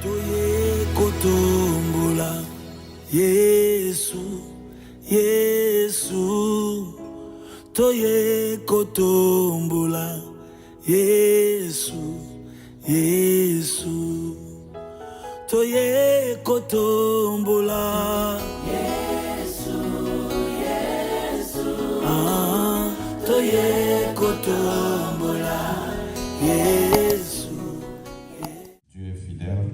Toye kotombola, Yesu, Yesu. Toye kotombola, Yesu, Yesu. Toye kotombola, Yesu, Yesu. Ah, toye kotombola, Yesu. Dieu est fidèle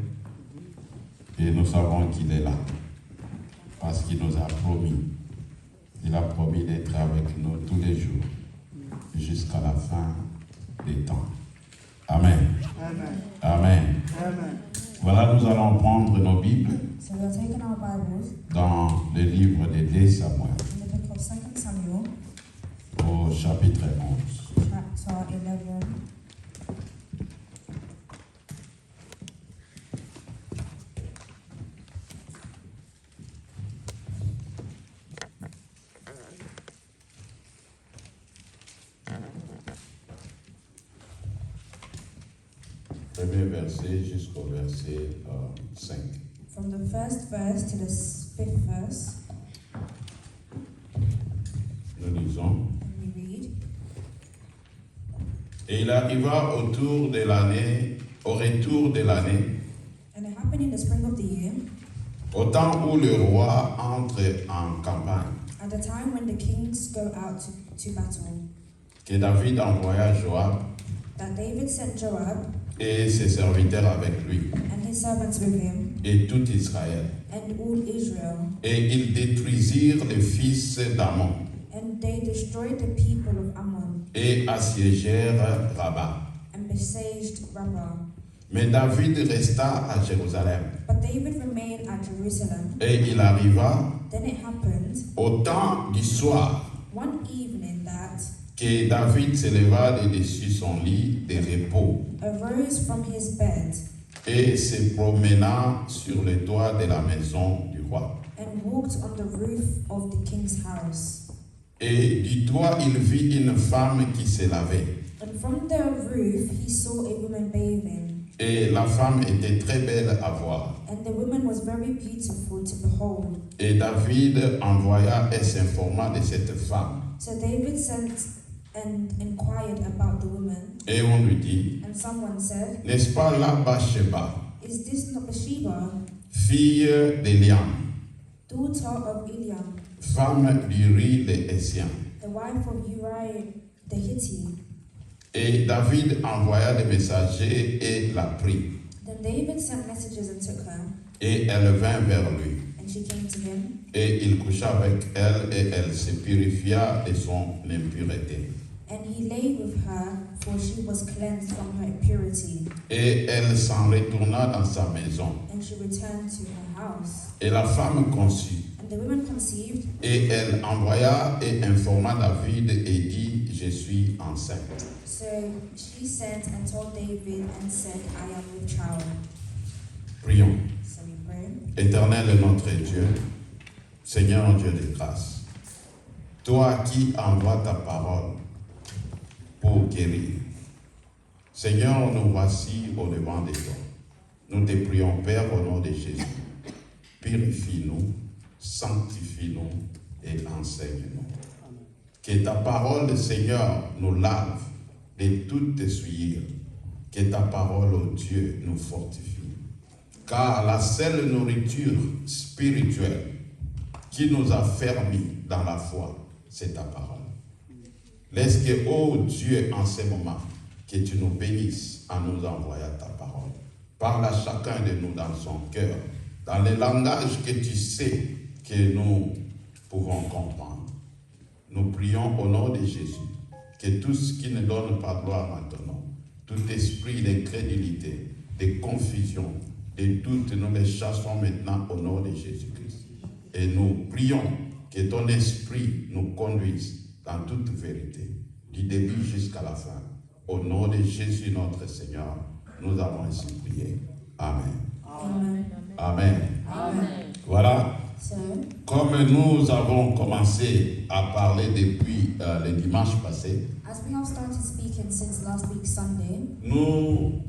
et nous savons qu'il est là parce qu'il nous a promis. Il a promis d'être avec nous tous les jours jusqu'à la fin des temps. Amen. Amen. Amen. Amen. Voilà, nous allons prendre nos Bibles So we are taking our Bibles dans le livre de 2 Samuel in the book of 2 Samuel, au chapitre 11. chapter 11. Premier verset jusqu'au verset 5. From the first verse to the fifth verse, Nous lisons. and we read, Et il arriva au retour de l'année, And it happened in the spring of the year, au temps où le roi entre en campagne, at the time when the kings go out to battle, que David envoya Joab that David sent Joab et ses serviteurs avec lui, and his servants with him, et tout Israël. and all Israel, Et ils détruisirent les fils d'Ammon, and they destroyed the people of Ammon, et assiégèrent Rabat. and besieged Rabbah. Mais David resta à Jérusalem. But David remained at Jerusalem. Et il arriva Then it happened au temps du soir one evening that que David se leva de dessus son lit de repos arose from his bed et se promena sur le toit de la maison du roi. and walked on the roof of the king's house. Et du toit, il vit une femme qui se lavait. And from the roof he saw a woman bathing, Et la femme était très belle à voir. and the woman was very beautiful to behold. Et David envoya et s'informa de cette femme. So David sent and inquired about the woman, Et on lui dit, and someone said, n'est-ce pas là Bathsheba, Is this not Bathsheba, fille d'Eliam, daughter of Eliam, femme d'Uri de Essien? the wife of Uriah the Hittite? Et David envoya des messagers et la prit. Then David sent messages and took her, Et elle vint vers lui. and she came to him. Et il coucha avec elle et elle se purifia de son impureté. And he lay with her, for she was cleansed from her impurity. Et elle s'en retourna dans sa maison. And she returned to her house. Et la femme conçut. And the woman conceived, Et elle envoya et informa David et dit, je suis enceinte. so she sent and told David and said, I am with child. Prions. So we pray. Éternel notre Dieu, Seigneur Dieu de grâce, toi qui envoies ta parole pour guérir. Seigneur, nous voici au devant de toi. Nous te prions, Père, au nom de Jésus. Purifie-nous, sanctifie-nous et enseigne-nous. Que ta parole, Seigneur, nous lave de toute souillure. Que ta parole, ô Dieu, nous fortifie. Car la seule nourriture spirituelle qui nous a fermis dans la foi, c'est ta parole. Laisse que, ô Dieu, en ce moment, que tu nous bénisses en nous envoyant ta parole. Parle à chacun de nous dans son cœur, dans le langage que tu sais que nous pouvons comprendre. Nous prions au nom de Jésus, que tout ce qui ne donne pas gloire à ton nom, tout esprit d'incrédulité, de confusion, de doute, nous les chassons maintenant au nom de Jésus-Christ. Et nous prions que ton esprit nous conduise dans toute vérité, du début jusqu'à la fin. Au nom de Jésus notre Seigneur, nous avons ainsi prié. Amen. Amen. Amen. Amen. Voilà. So, Comme nous avons commencé à parler depuis le dimanche passé, as we have started speaking since last week Sunday, nous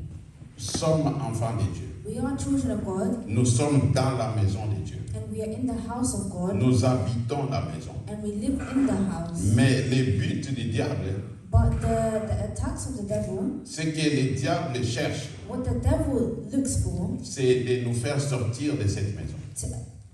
sommes enfants de Dieu. We are children of God, Nous sommes dans la maison de Dieu. and we are in the house of God, Nous habitons la maison. and we live in the house. Mais le but du diable, But the attacks of the devil, ce que le diable cherche, what the devil looks for, c'est de nous faire sortir de cette maison. to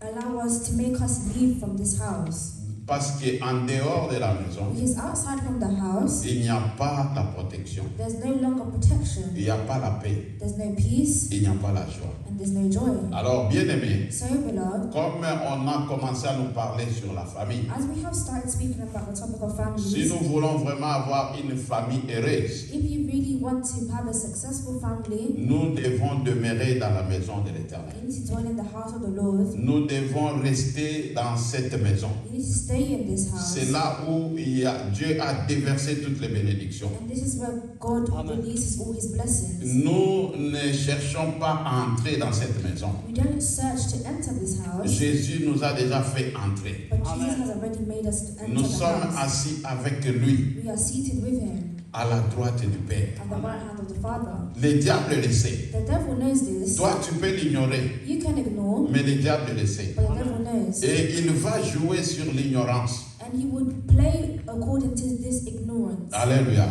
allow us to make us leave from this house. Parce qu'en dehors de la maison, Because outside from the house, il n'y a pas la protection, there's no longer protection, il n'y a pas la paix, there's no peace, il n'y a pas la joie. and there's no joy. Alors, bien aimé, So, beloved, comme on a commencé à nous parler sur la famille, as we have started speaking about the topic of si families, nous voulons vraiment avoir une famille heureuse, if you really want to have a successful family, nous devons demeurer dans la maison de l'Éternel. you need to dwell in the house of the Lord. Nous devons rester dans cette maison. You need to stay in this house. C'est là où Dieu a déversé toutes les bénédictions. And this is where God releases all his blessings. Nous ne cherchons pas à entrer dans cette maison. We don't search to enter this house, Jésus nous a déjà fait entrer. but Jesus has already made us to enter Nous the sommes house. assis avec lui We are seated with him à la droite du Père. at the right hand of the Father. Le diable le sait. The devil knows this. Toi, tu peux l'ignorer, You can ignore, mais le diable le sait. but the devil knows. Et il va jouer sur l'ignorance. And he would play according to this ignorance. Alléluia.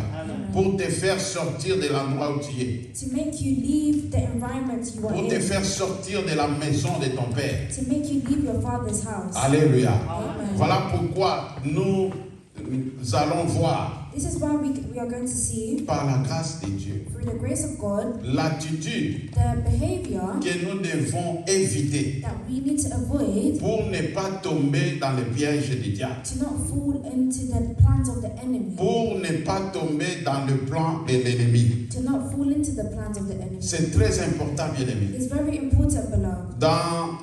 Pour te faire sortir de l'endroit où tu es. To make you leave the environment you are Pour te in. faire sortir de la maison de ton Père. To make you leave your father's house. Alléluia. Amen. Voilà pourquoi nous allons voir, This is why we are going to see, par la grâce de Dieu, through the grace of God, l'attitude the behavior que nous devons éviter that we need to avoid pour ne pas tomber dans le piège du diable, to not fall into the plans of the enemy. pour ne pas tomber dans le plan de l'ennemi. To not fall into the plans of the enemy. C'est très important, bien-aimé. It's very important, beloved. Dans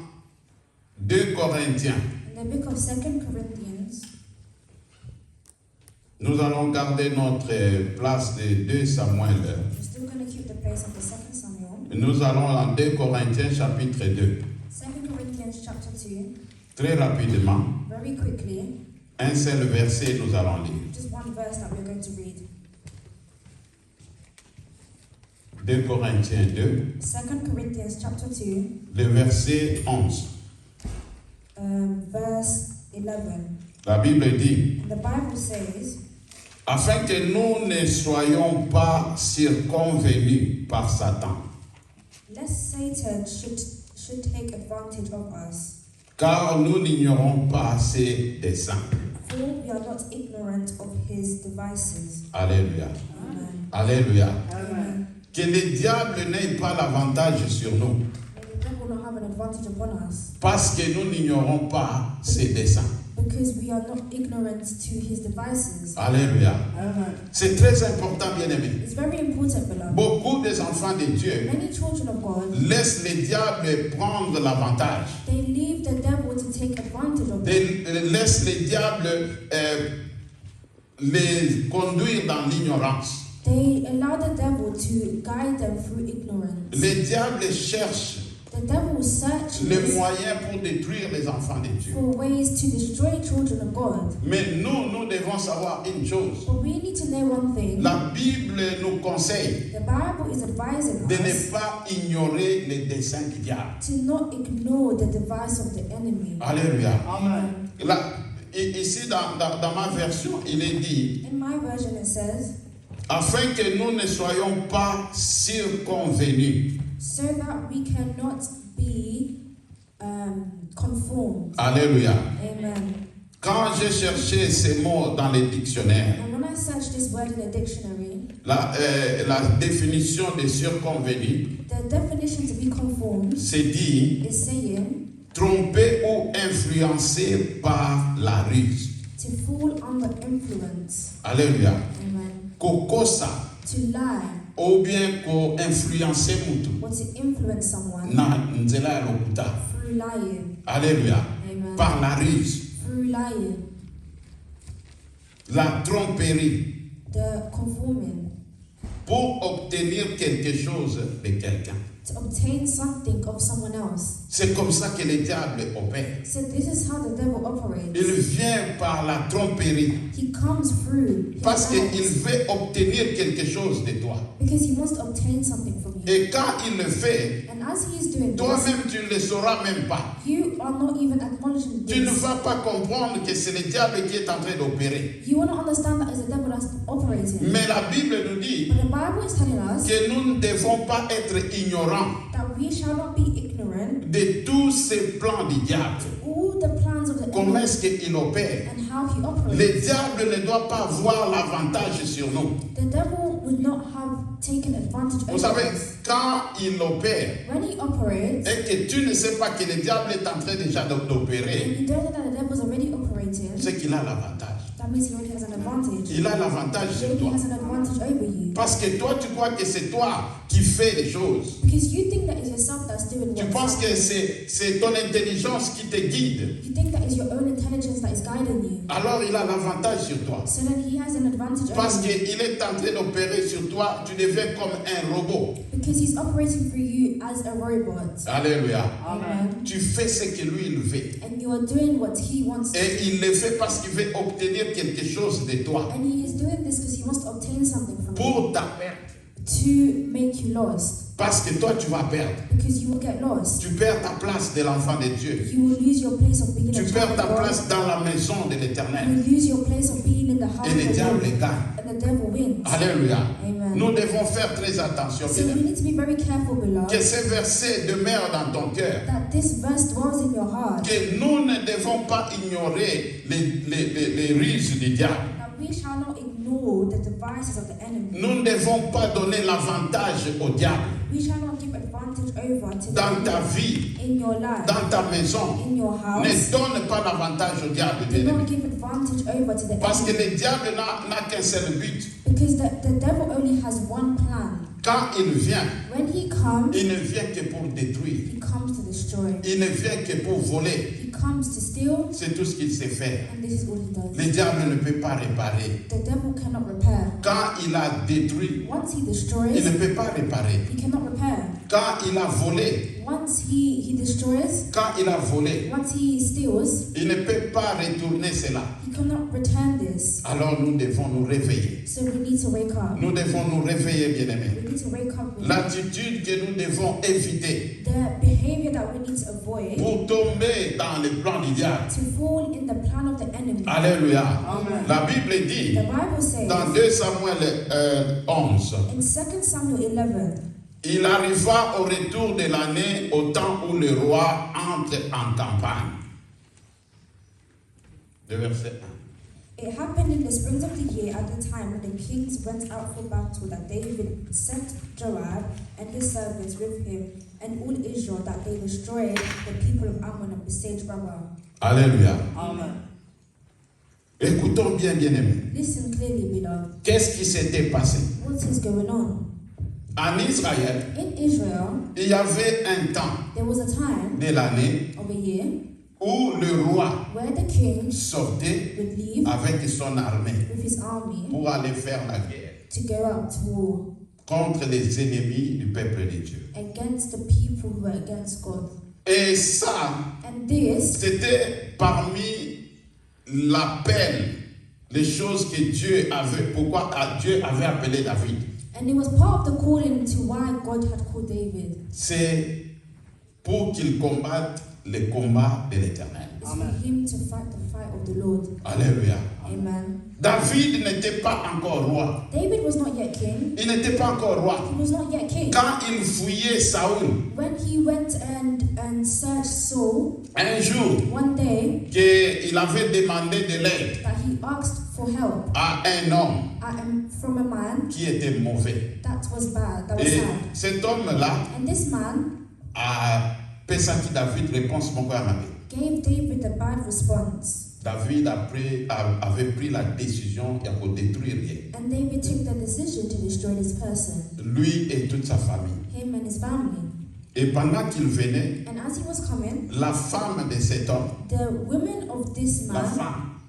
2 Corinthiens, In the book of 2 Corinthians, nous allons garder notre place de 2 Samuel. we're still going to keep the place of the 2nd Samuel. Nous allons en 2 Corinthiens chapitre 2. 2 Corinthians chapter 2, Très rapidement, very quickly, un seul verset nous allons lire. just one verse that we're going to read. 2 Corinthiens 2, 2 Corinthians chapter 2, le verset 11. verse 11. La Bible dit, And the Bible says, afin que nous ne soyons pas circonvenus par Satan, lest Satan should take advantage of us, car nous n'ignorons pas ses desseins. for we are not ignorant of his devices. Alléluia. Amen. Alléluia. Amen. Que le diable n'ait pas l'avantage sur nous, May the devil not have an advantage upon us, parce que nous n'ignorons pas ses desseins. because we are not ignorant to his devices. Alléluia. C'est très important, bien-aimé. It's very important, beloved. Beaucoup des enfants de Dieu Many children of God, laissent le diable prendre l'avantage. they leave the devil to take advantage of them. Laissent le diable les conduire dans l'ignorance. They allow the devil to guide them through ignorance. Le diable cherche The devil searches les moyens pour détruire les enfants de Dieu. for ways to destroy children of God. Mais nous devons savoir une chose. But we need to know one thing. La Bible nous conseille The Bible is advising de ne us pas ignorer les desseins du diable. to not ignore the device of the enemy. Alléluia. Amen. Là, ici, dans ma version, il est dit, In my version it says, afin que nous ne soyons pas circonvenus. so that we cannot be conformed. Alléluia. Amen. Quand j'ai cherché ces mots dans les dictionnaires, And when I searched this word in a dictionary, la définition de circonvenu, the definition to be conformed c'est dit is saying tromper ou influencer par la ruse. to fall under influence. Alléluia. Amen. Kokosa To lie ou bien ko influencer mutu or to influence someone na nzela ya lokuta. through lying. Alléluia. Amen. Par la ruse, Through lying. la tromperie The conforming. pour obtenir quelque chose de quelqu'un. To obtain something of someone else. C'est comme ça que le diable opère. So this is how the devil operates. Il vient par la tromperie He comes through his parce qu'il lies veut obtenir quelque chose de toi. because he wants to obtain something from you. Et quand il le fait, And as he is doing this, toi-même tu ne le sauras même pas. you are not even acknowledging Tu ne this. vas pas comprendre que c'est le diable qui est en train d'opérer. You will not understand that it's the devil that's operating. Mais la Bible nous dit But the Bible is telling us que nous ne devons pas être ignorants that we shall not be ignorant de tous ces plans du diable. all the plans of the Comment enemy est-ce qu'il opère? and how he operates. Le diable ne doit pas avoir l'avantage sur nous. The devil would not have taken advantage Vous of savez, us. quand il opère, When he operates, et que tu ne sais pas que le diable est en train déjà and d'opérer, you don't know that the devil is already operating, c'est qu'il a l'avantage. that means he already has an advantage. Il a l'avantage He sur already toi. has an advantage over you. Parce que toi, tu crois que c'est toi qui fais les choses. Because you think that it's yourself that's doing Tu what's penses que happening. c'est ton intelligence qui te guide. You think that it's your own intelligence that is guiding you. Alors il a l'avantage sur toi. So then he has an advantage Parce over you. qu'il est en train d'opérer sur toi, tu deviens comme un robot. Because he's operating through you as a robot. Alléluia. Amen. Tu fais ce que lui il veut. And you are doing what he wants to. Et il le fait parce qu'il veut obtenir quelque chose de toi. And he is doing this because he wants to obtain something from you. Pour ta perte. To make you lost. Parce que toi tu vas perdre. Because you will get lost. Tu perds ta place de l'enfant de Dieu. You will lose your place of being Tu a child perds of ta God. place dans la maison de You l'Éternel. will lose your place of being in the house Et le of diable God. gagne. And the devil wins. Alléluia. Amen. Nous devons faire très attention, So we bien-aimés. need to be very careful, beloved, Que ces versets demeurent dans ton cœur. that this verse dwells in your heart. Que nous ne devons pas ignorer les ruses du diable. That we shall not ignore the devices of the enemy. Nous ne devons pas donner l'avantage au diable We shall not give advantage over to the dans ta enemy vie, in your life, dans ta maison. in your house. Ne donne pas l'avantage au diable, Do bien-aimé. not give advantage over to the Parce que enemy. le diable n'a qu'un seul but. Because the devil only has one plan. Quand il vient, When he comes, il ne vient que pour détruire. he comes to destroy. Il ne vient que pour voler. He comes to steal, C'est tout ce qu'il sait faire. and this is all he does. Le diable ne peut pas réparer. The devil cannot repair. Quand il a détruit, Once he il destroys, ne peut pas réparer. he cannot repair. Quand il a volé, Once he destroys, quand il a volé, once he steals, il ne peut pas retourner cela. he cannot return this. Alors nous devons nous réveiller. So we need to wake up. Nous devons nous réveiller, bien-aimés. We need to wake up with L'attitude que nous devons éviter the behavior that we need to avoid pour tomber dans le plan du diable. to fall in the plan of the enemy. Alléluia. Amen. La Bible dit The Bible says dans 2 Samuel 11, in 2 Samuel 11, il arriva au retour de l'année au temps où le roi entre en campagne. Le verset 1. it happened in the springs of the year at the time when the kings went out for battle that David sent Joab and his servants with him and all Israel that they destroyed the people of Ammon and besieged Rabbah. Alléluia. Amen. Écoutons bien, bien-aimés. Listen clearly, beloved. Qu'est-ce qui s'était passé? What is going on? En Israël, In Israel, il y avait un temps there was a time de l'année of a year où le roi where the king sortait would leave avec son armée with his army pour aller faire la guerre to go out to war contre les ennemis du peuple de Dieu. against the people who were against God. Et ça, And this c'était parmi l'appel, les choses que Dieu avait, pourquoi Dieu avait appelé David. and it was part of the calling to why God had called David. C'est pour qu'il combatte les combats de l'Éternel. It's for him to fight the fight of the Lord. Alléluia. Amen. David n'était pas encore roi. David was not yet king. Il n'était pas encore roi. He was not yet king. Quand il fouillait Saoul, When he went and searched Saul, un jour, one day qu'il avait demandé de l'aide that he asked for help à un homme from a man qui était mauvais. that was bad, that was Et sad. cet homme-là And this man a pensé David réponse mon cœur avait. gave David a bad response. David avait pris la décision de détruire rien. And David took the decision to destroy this person, Lui et toute sa famille. him and his family. Et pendant qu'il venait, And as he was coming, la femme de cet homme, the women of this la man, femme,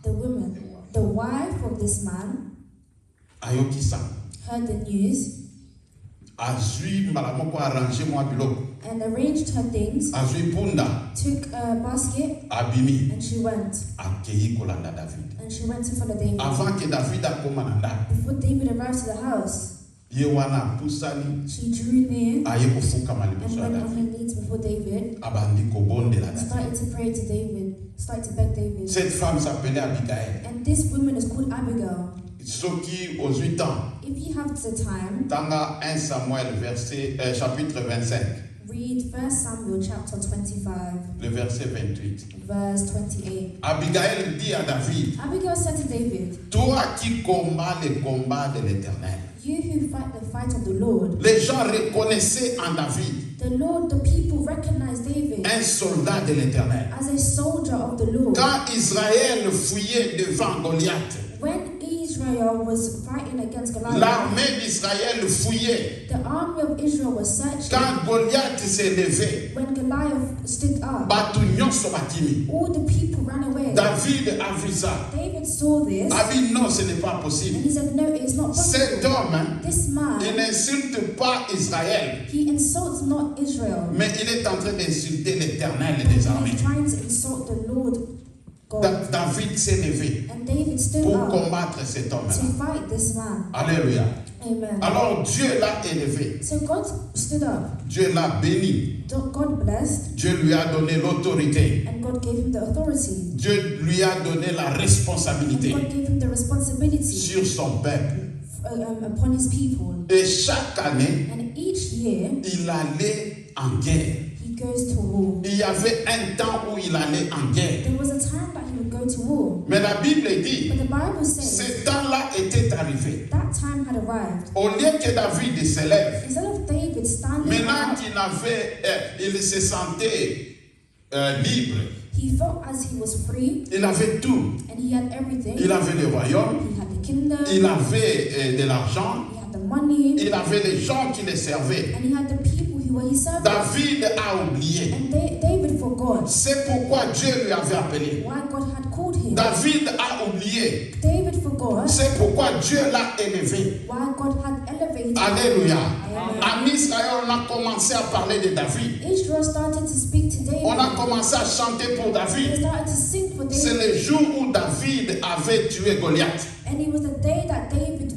the wife of this man, Ayokisa, heard the news a zui malamoko arrangé moi biloko, and arranged her things, a zui punda, took a basket, abimi, and she went. accueilli kolanda David. And she went to follow David. Avant que David akoma na ndako, Before David arrived to the house, Yewana Pusali, She drew near Ayekofuka and went Malibusada, on her knees before David Abandi Kobonde la and date. started to pray to David, started to beg David. Cette femme s'appelait Abigail. And this woman is called Abigail. Soki aux 8 ans, If you have the time, Tanga 1 Samuel, chapitre 25, read 1 Samuel chapter 25, le verset 28. verse 28. Abigail dit à David, Abigail said to David, toi qui combats les combats de l'Éternel. you who fight the fight of the Lord. Les gens reconnaissaient en David The people recognized David un soldat de l'Éternel. as a soldier of the Lord. Quand Israël fouillait devant Goliath, When Israel was fighting against Goliath, l'armée d'Israël fouillait. the army of Israel was searching. Quand Goliath s'est levé, When Goliath stood up, batu nyonso batimi. all the people ran away. David a vu ça. David saw this A dit non, ce n'est pas and possible. he said, no, it's not Cet possible. homme, hein, This il man, n'insulte pas Israël, he insults not Israel. mais il est en train d'insulter l'Éternel des armées. He's trying to insult the Lord God. David s'est levé And David stood pour up combattre cet to homme-là. fight this man. Alléluia. Amen. Alors Dieu l'a élevé, So God stood up. Dieu l'a béni, God blessed, Dieu lui a donné l'autorité, and God gave him the authority. Dieu lui a donné la And responsabilité God gave him the responsibility sur son peuple. upon his people. Et chaque année, And each year, il allait en guerre. he goes to war. Il y avait un temps où il allait en guerre. There was a time that he would go to war. Mais la Bible dit, But the Bible says ce temps-là était arrivé. that time had arrived. Au lieu que David s'élève, Instead of David standing maintenant up, il se sentait libre, he felt as he was free il avait tout. and he had everything. Il avait le royaume, He had the kingdom, il avait de l'argent, he had the money, il avait les gens qui le servaient. and he had the people who were his servants. David a oublié. And David forgot C'est pourquoi Dieu lui avait appelé. why God had called him. David a oublié. David forgot C'est pourquoi Dieu l'a élevé. why God had elevated him. Alléluia. Amen. En Israël, on a commencé à parler de David. Israel started to speak to David. On a commencé à chanter pour They David. started to sing for C'est David. le jour où David avait tué Goliath. And it was the day that David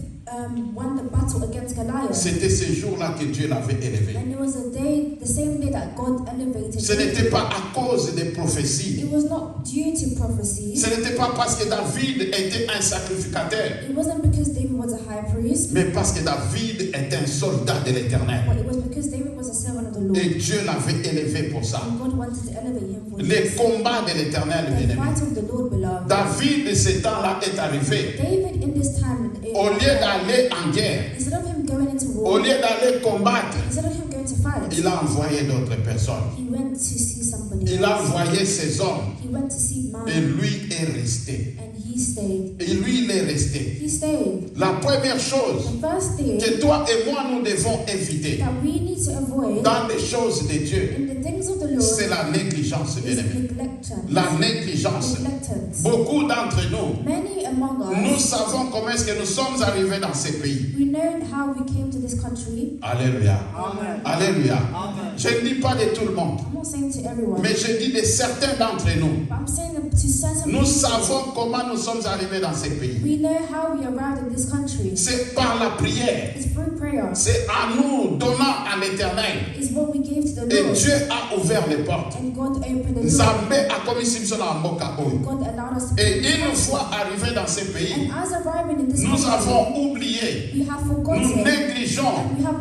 won the battle against Goliath. C'était ce jour-là que Dieu l'avait élevé. And it was the same day that God elevated Ce n'était David. pas à cause des prophéties. It was not due to prophecy. Ce n'était pas parce que David était un sacrificateur, It wasn't because David was a high priest, mais parce que David était un soldat de l'Éternel. but it was because David was a servant of the Lord. Et Dieu l'avait élevé pour ça. And God wanted to elevate him for Les this. combats de l'Éternel, The bien-aimé. fight of the Lord, beloved. David, de ce temps-là, est arrivé. David, in this time, Au lieu d'aller en guerre, instead of him going into au war, lieu d'aller combattre, instead of him going to fight, il a envoyé d'autres personnes. he went to see somebody Il a else. envoyé ses hommes. He went to see Et man, lui est resté. and he stayed. Et lui, il est resté. He stayed. La première chose The first thing que toi et moi, nous devons éviter that we need to avoid dans les choses de Dieu, in the things of the Lord c'est la négligence, is bien-aimé. neglectance. La négligence. Neglectance. Beaucoup d'entre nous, Many among nous us, savons comment est-ce que nous sommes arrivés dans ces pays. we know how we came to this country. Alléluia. Amen. Alléluia. Amen. Je ne dis pas de tout le monde, I'm not saying to everyone, mais je dis de certains d'entre nous. but I'm saying that to certain Nous people, savons comment nous sommes arrivés dans ces pays. we know how we arrived in this country. C'est par la prière. It's through prayer. C'est en nous donnant à l'Éternel. It's what we gave to the Et Lord. Dieu a ouvert les portes. And God opened the door. Nzambe a commis Simpson à Mboka Oyo. God allowed us to Et une fois arrivés dans ces pays, And as arriving in this nous country, avons oublié, we have nous forgotten négligeons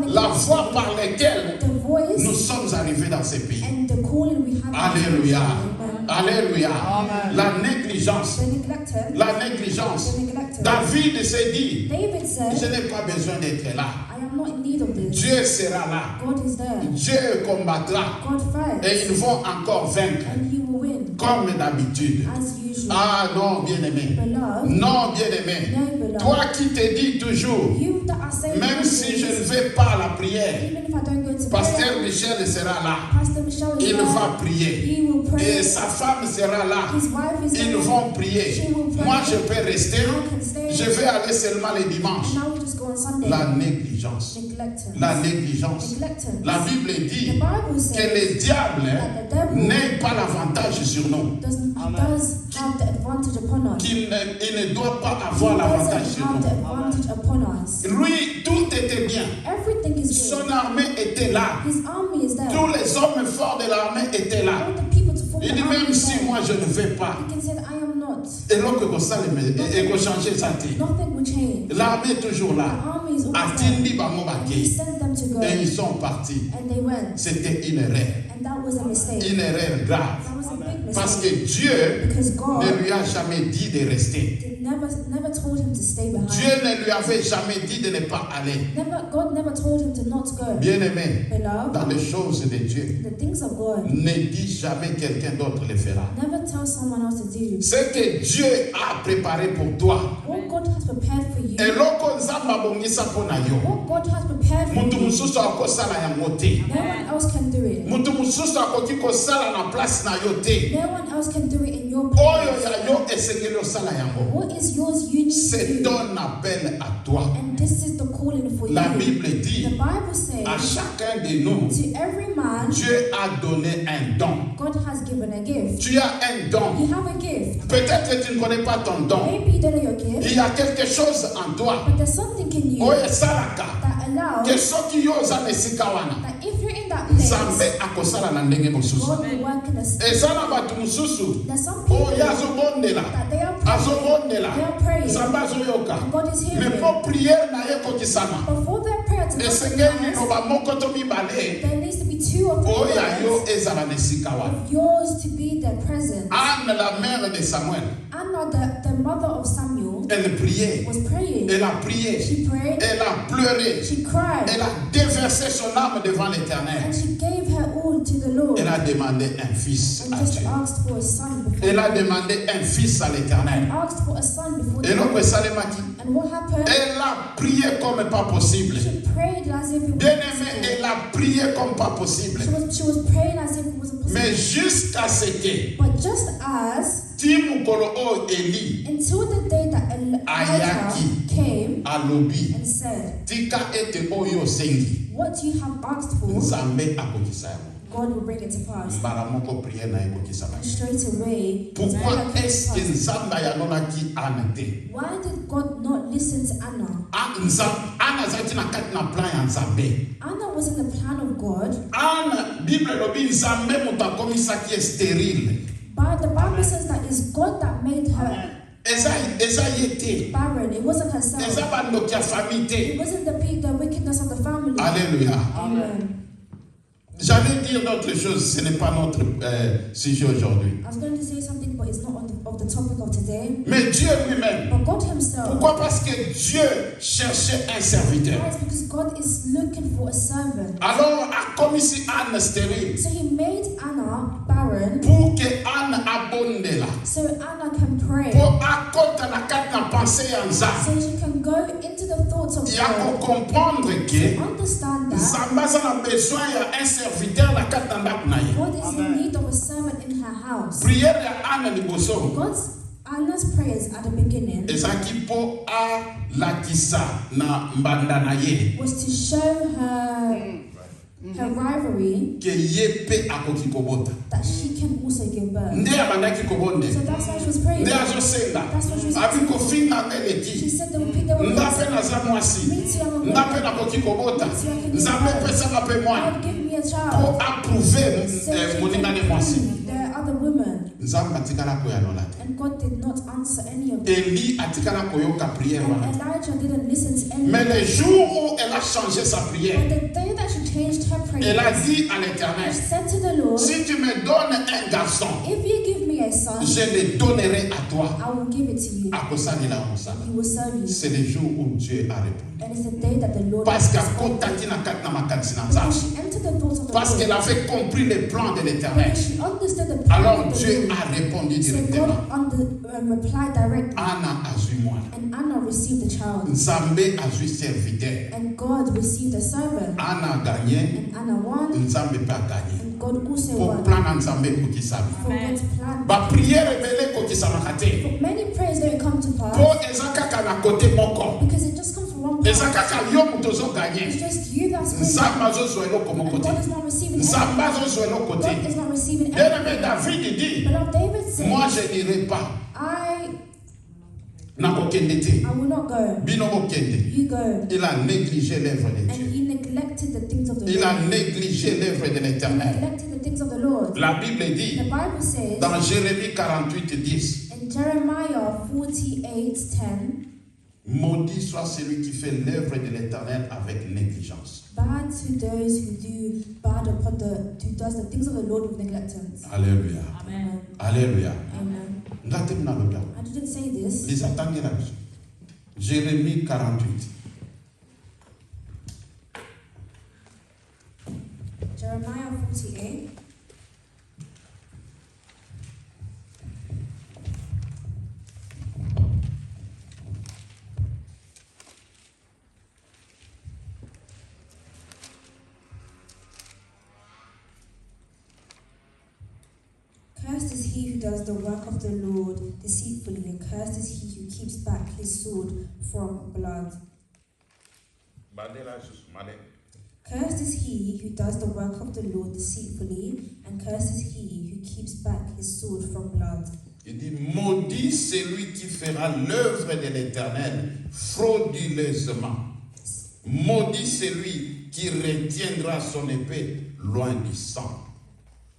la voie par laquelle the voice nous sommes arrivés dans ces pays. and the calling we have. Alléluia. Amen. Alléluia. Amen. La négligence. The neglected. La négligence. The neglected. David s'est dit, David je said, n'ai pas besoin d'être là. I am not in need of this. Dieu sera là. God is there. Dieu combattra. God fights. Et ils vont encore vaincre. And he will win. Comme d'habitude. As usual. Ah non, bien-aimé. Beloved. Non, bien-aimé. No, beloved. Toi qui te dis toujours, You that are saying même these si je ne things, vais pas à la prière, even if I don't go to Pasteur prayer, Michel sera là. Pastor Michelle is Il there. va prier. He will pray. Et sa femme sera là. His wife is Ils there. vont prier. She will pray. Moi, je peux rester. I can stay. Je vais aller seulement les dimanches. and I will just go on Sunday. La négligence. Neglectance. La négligence. Neglectance. La Bible The dit Bible says que le diable that the devil n'ait pas l'avantage sur nous. does have the advantage upon us. Il ne doit pas He avoir l'avantage doesn't sur have the nous. advantage upon us. Lui, tout était bien. Everything is Son good. armée était là. His army is there. Tous les hommes forts de l'armée étaient là. All the people to form Il the dit army même is si there. moi je ne vais pas, He can say that I am not. et l'autre que ça et que changer ça. Nothing will change. L'armée est toujours The là. army is always there. Atindi bango And he bake. sent them to go. Et ils sont partis. And they went. C'était une erreur. And that was a mistake. Une erreur grave. That was a big Parce mistake. que Dieu Because ne God lui a jamais dit de rester. never told him to stay behind. Dieu ne lui avait jamais dit de ne pas aller. God never told him to not go. Bien-aimé, Beloved, dans les choses de Dieu, the things of God, ne dis jamais quelqu'un d'autre le fera. never tell someone else to do. Ce que Dieu a préparé pour toi, What God has prepared for you, eloko nzambe abongisa mpo na yo, what God has prepared for mutu you, mosusu akosala yango te. no one else can do it. Mutu mosusu akoki kosala na place na yo te. No one else can do it in your Oyo place. ya yo esengeli osala yango. What is yours, you need C'est to do. ton appel à toi. And this is the calling for La you. Bible The dit Bible à says, chacun de nous, to every man, Dieu a donné un don. God has given a gift. Tu as un don. You have a gift. Peut-être que tu ne connais pas ton don. Maybe you don't know your gift, Il y a quelque chose en toi. but there's something in you Oyo esalaka. that allows Que soki yo oza na esika wana, that if you're in that place, Nzambe akosala na ndenge mosusu. God will work in a Eza na bato mosusu There's some people oyo azobondela, that they are praying, azobondela, they are praying, Nzambe azoyoka. and God is Mais hearing. po priere na ye kokisama, Before their prayer to esengeli God, liloba moko to mibale there needs to be 2 or 3 oyo ya yo words ezala na esika wana. of yours to be their presence. Anne, la mère de Samuel, Anna, the mother of Samuel, elle priait, was praying. elle a prié, She prayed, elle a pleuré, she cried, elle a déversé son âme devant l'Éternel. and she gave her all to the Lord, Elle a demandé un fils and à just Dieu. asked for a son before Elle a demandé un fils à l'Éternel. asked for a son before Et the donc, Lord. Salemaki, And what happened? elle a prié comme pas possible. She prayed as if it was Bien-aimé, possible. elle a prié comme pas possible. She was praying as if it wasn't possible. Mais jusqu'à ce que But just as Timukolo o Eli until the day that Elijah Ayaki. came alobi, and said, tika ete oyo sengi, what you have asked for, Nzambe akokisa yango. God will bring it to pass. Mbala moko prière na ekokisa And bango. straight away, Pourquoi Isaiah came est-ce to que pass. Nzambe ayalonaki Anne te? Why did God not listen to Anna? Anne azalaki na kati na plan ya Nzambe. Anna was in the plan of God, Anne, Bible elobi Nzambe moto akomisaki stérile. but the Bible says that it's God that made her Eza ye te. barren. It wasn't herself. Eza bandoki ya famille te. It wasn't the wickedness of the family. Alléluia. Amen. J'allais dire d'autres choses, ce n'est pas notre sujet aujourd'hui. I was going to say something, but it's not of the topic of today. Mais Dieu lui-même, But God Himself, pourquoi? Parce que Dieu cherchait un serviteur. why? It's because God is looking for a servant. Alors, a commis Anne stérile So He made Anna barren, pour que Anne abonde là. so Anna can pray, Pour accorder la carte na pensée en ça. so she can go into the thoughts of Il y a God. pour comprendre que Understand that Zamba a besoin d'un serviteur la carte na ndako na ye. God is in need of a servant in her house. Prière ya Anne liboso. Anna's prayers at the beginning Ezaki po a lakisa na mbanda na ye. was to show her rivalry Que ye pe akoki kobota. that she can also give birth. Nde abandaki kobonde. So that's why she was praying. Nde azosenga. That's what she was Abi saying. kofinga She eleki. said they will Nga pe naza mwasi. Nga pe nakoki kobota. Nzambe pesaka pe mwana. God give me a Po child. approuver So she moningane can mwasi. prove there are other women. Nzambe atikala koyanola te. And God did not answer any of them. Eli atikala koyoka prière And wana. Elijah didn't listen to any Mais of le them. jour où elle a changé sa But prière, the day that she changed her elle a prayers, dit à she l'Éternel, said to the Lord, si tu me donnes un garçon, if you give me a son, je le donnerai à toi. I will give it to you. Akosalila mosala. He will serve you. C'est le jour où Dieu a répondu. And it's the day that the Lord Parce responded. qu'akotaki na kati na makanisi na Because Nzambe. she entered the thoughts of the Parce Lord. qu'elle avait compris le plan de l'Éternel. Because she understood the plan Alors of the Dieu Lord. a répondu So directement. God replied directly. Anna a vu moi. And Anna received the child. Nzambe a vu serviteur. And God received a servant. Anna a gagné. And Anna won. Nzambe peut gagner. And God also Pour works. plan nzambe kokisami. For God's plan. Ba prière rebelle kokisamaka te. But many prayers don't come to Po pass eza kaka na côté moko. because it just comes from one Eza part. kaka yo muto zo It's gagner. just you that's winning. Nzambe azozwa eloko moko And te. God is not receiving Nzambe anything. azozwa eloko God te. is not receiving Bien-aimé anything. David dit, Beloved, David said, moi je n'irai pas. I Nakokende te. will not go. Bino bokende. You go. Il a négligé l'œuvre de And Dieu. he neglected the things of the Il Lord. a négligé l'œuvre de He l'Éternel. neglected the things of the Lord. La Bible The dit Bible says dans Jérémie 48:10, in Jeremiah 48:10, maudit soit celui qui fait l'œuvre de l'Éternel avec négligence. bad to those who do bad upon who does the things of the Lord with negligence. Alléluia. Amen. Alléluia. Amen. Ngate mna loba. I didn't say this. Les attendez la vie. Jérémie 48. Jeremiah 48. Cursed is he who does the work of the Lord deceitfully, and cursed is he who keeps back his sword from blood. Cursed is he who does the work of the Lord deceitfully, and cursed is he who keeps back his sword from blood. Il dit, maudit celui qui fera l'œuvre de l'Éternel frauduleusement. Maudit celui qui retiendra son épée loin du sang.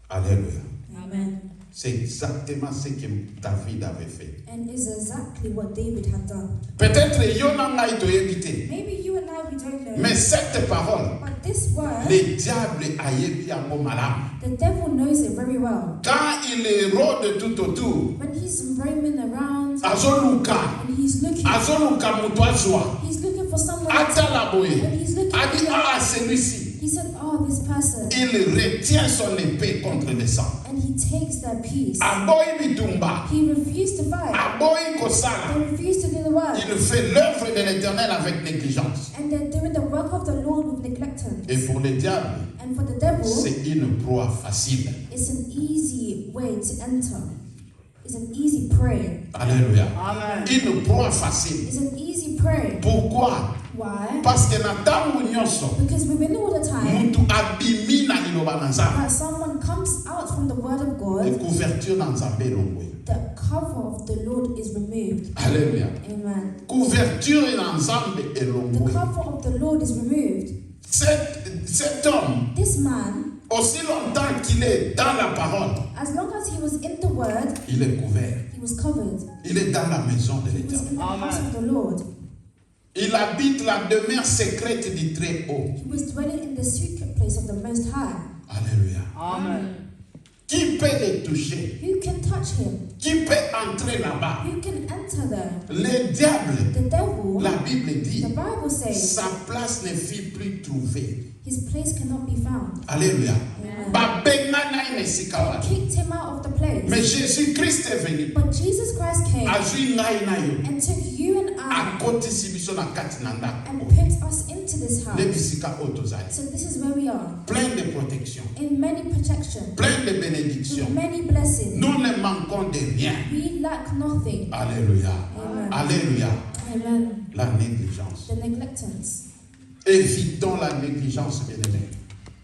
Alléluia. Amen. C'est exactement ce que David avait fait. And is exactly what David had done. Peut-être yo na ngai toyebi te. Maybe you and I, we don't know. Mais cette parole, But this word, le diable ayebi yango malamu. the devil knows it very well. Quand il rôde tout autour, When he's roaming around azoluka, and he's looking mutu azwa, for someone, atala boye, and he's looking adi at celui-ci. he said, oh, this person, Il retient son épée contre le sang. and he takes their peace. Aboyi bitumba, He refused to fight. aboyi kosala. They refused to do the work. Il fait l'œuvre de l'Éternel avec négligence. And they're doing the work of the Lord with negligence. Et pour le diable, And for the devil, c'est une proie facile. it's an easy way to enter. It's an easy prey. Alléluia. Amen. Une proie facile. It's an easy prey. Pourquoi? Why? Parce que na ntango nyonso, Because we know all the time mutu abimi na liloba na Nzambe. that someone comes out from the word of God, Couverture na Nzambe elongwe. the cover of the Lord is removed. Alléluia. Amen. Couverture na Nzambe The elongwe. cover of the Lord is removed. Cet homme, This man, aussi longtemps qu'il est dans la parole, as long as he was in the word, il est couvert. he was covered. Il est dans la maison de He was l'Éternel. in the house of the Lord. Il habite la demeure secrète du Très-Haut. He was dwelling in the secret place of the Most High. Alléluia. Amen. Qui peut le toucher? Who can touch him? Qui peut entrer là-bas? Who can enter there? Le diable, The devil, la Bible dit, the Bible says, sa place ne fut plus trouvée. his place cannot be found. Alléluia. Amen. Babengana inesika They wapi. kicked him out of the place. Mais Jésus-Christ est venu. But Jesus Christ came Azwi ngai na yo. and took you and I Akotisi biso na kati na and ndako. put us into this Le house. bisika oyo tozali. So this is where we are, Plein de protection. in many protection, Plein de with bénédiction. many blessings. Nous ne manquons de rien. We lack nothing. Alléluia. Amen. Alléluia. Amen. La négligence. The neglectance. Évitons la négligence, bien-aimés,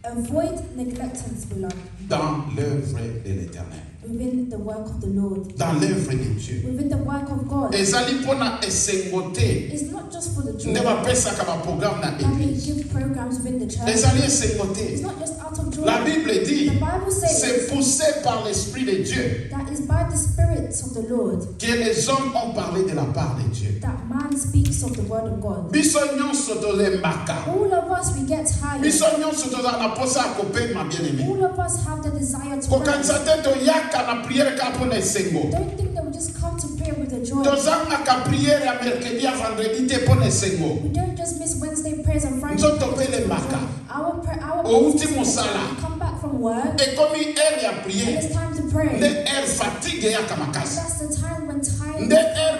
Avoid neglectance, beloved, dans l'œuvre de l'Éternel, within the work of the Lord, dans l'œuvre de Dieu. within the work of God. ezali mpona esengo te It's not just for the joy nde bapesaka baprogramme na that they église give programs within the church. ezali esengo It's te. not just out of joy. La Bible The dit Bible says c'est poussé par l'Esprit de Dieu that is by the Spirit of the Lord que les hommes ont parlé de la part de Dieu. that man speaks of the word of God. Biso nyonso tolembaka, All of us, we get tired. biso nyonso tozala na posa ya kopema bien-aimé. All of us have the desire to kokanisa pray. te toyaka na priere kaka mpona esengo. Don't think that we just come to pray with a joy. tozangaka priere ya mercredi ya vendredi te mpona esengo. We don't just miss Wednesday prayers and Friday. nzoto mpe elembaka. Our outi mosala we come back from work. ekomi ere ya And priere it's time to pray. nde ere fatigue eyaka makasi. That's the time when tiredness Nde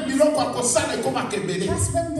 biloko akosala ekoma kebele. That's when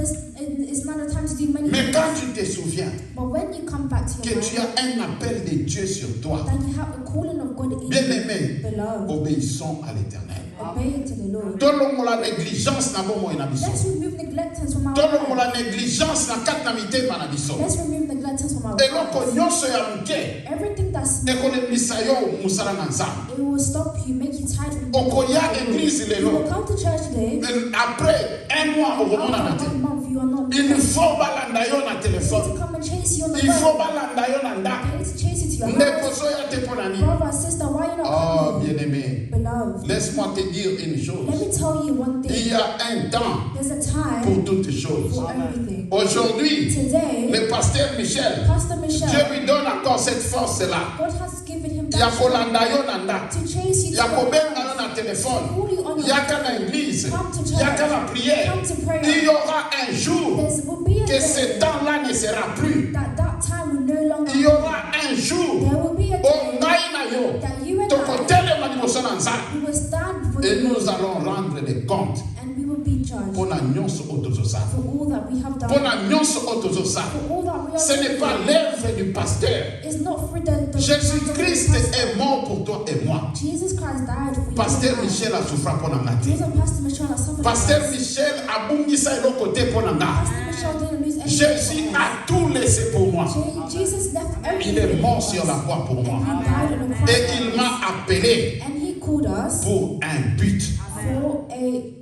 it's not a time to do many Mais things. quand tu te souviens But when you come back to que your tu mind, as un appel de Dieu sur toi, that you have the calling of God in bien you, aimé, beloved, obéissons à l'Éternel. obey to the Lord. Tolongola négligence na bomo na biso. Let's remove neglectance from our Tolongola life. négligence na kati na mitema na biso. Let's remove neglectance from our Eloko lives. nyonso ya muke Everything that's ekolembisa yo musala na nzambe. it will stop you, make you tired from Okoya église You will lelo. come to church today. Après un mois okomona na te. After 1 month, you are not. Il faut balanda yo na They need téléphone. to come and chase you on the Il faut road. balanda yo na ndako. They need to chase you to your Ndeko house. zoya te pona nini? Brother, sister, why are you not Oh, coming? bien-aimé, Beloved, laisse-moi te dire une let chose. me tell you one Il y thing. a un temps There's a time pour toutes choses. for everything. Aujourd'hui, Today, le pasteur Michel, Pastor Dieu Michelle, lui donne encore cette force-là. God has given him Ya that kolanda yo na ndako. to chase you to Ya your kobenga yo house. na téléphone. Call you on your Yaka na église. Come to church. Yaka na prière. Come to prayer. Il y aura un jour There will be a que ce day temps-là ne sera plus. that time will no longer Il y aura un jour There will be a au day ngai na yo. that you and I Tokotelema liboso na nzambe. we will stand before Et the nous Lord allons rendre des comptes. and we will be judged Pona nyonso oyo tozosala. for all that we have done. Pona nyonso oyo tozosala. For all that we are Ce n'est pas doing. l'œuvre du pasteur. It's not for the Jésus-Christ est mort pour toi et moi. Jesus Christ died for you. Pasteur and I. Michel a souffert pour nga te. Jesus and Pastor Michelle are suffering. Pasteur Michel abungisa eloko te pour nga. Pastor Michelle didn't lose anything. Jésus a tout laissé pour moi. Jesus left everything. Il est mort sur la croix pour moi. He died on the cross. Et il m'a appelé And he called us pour un but. for a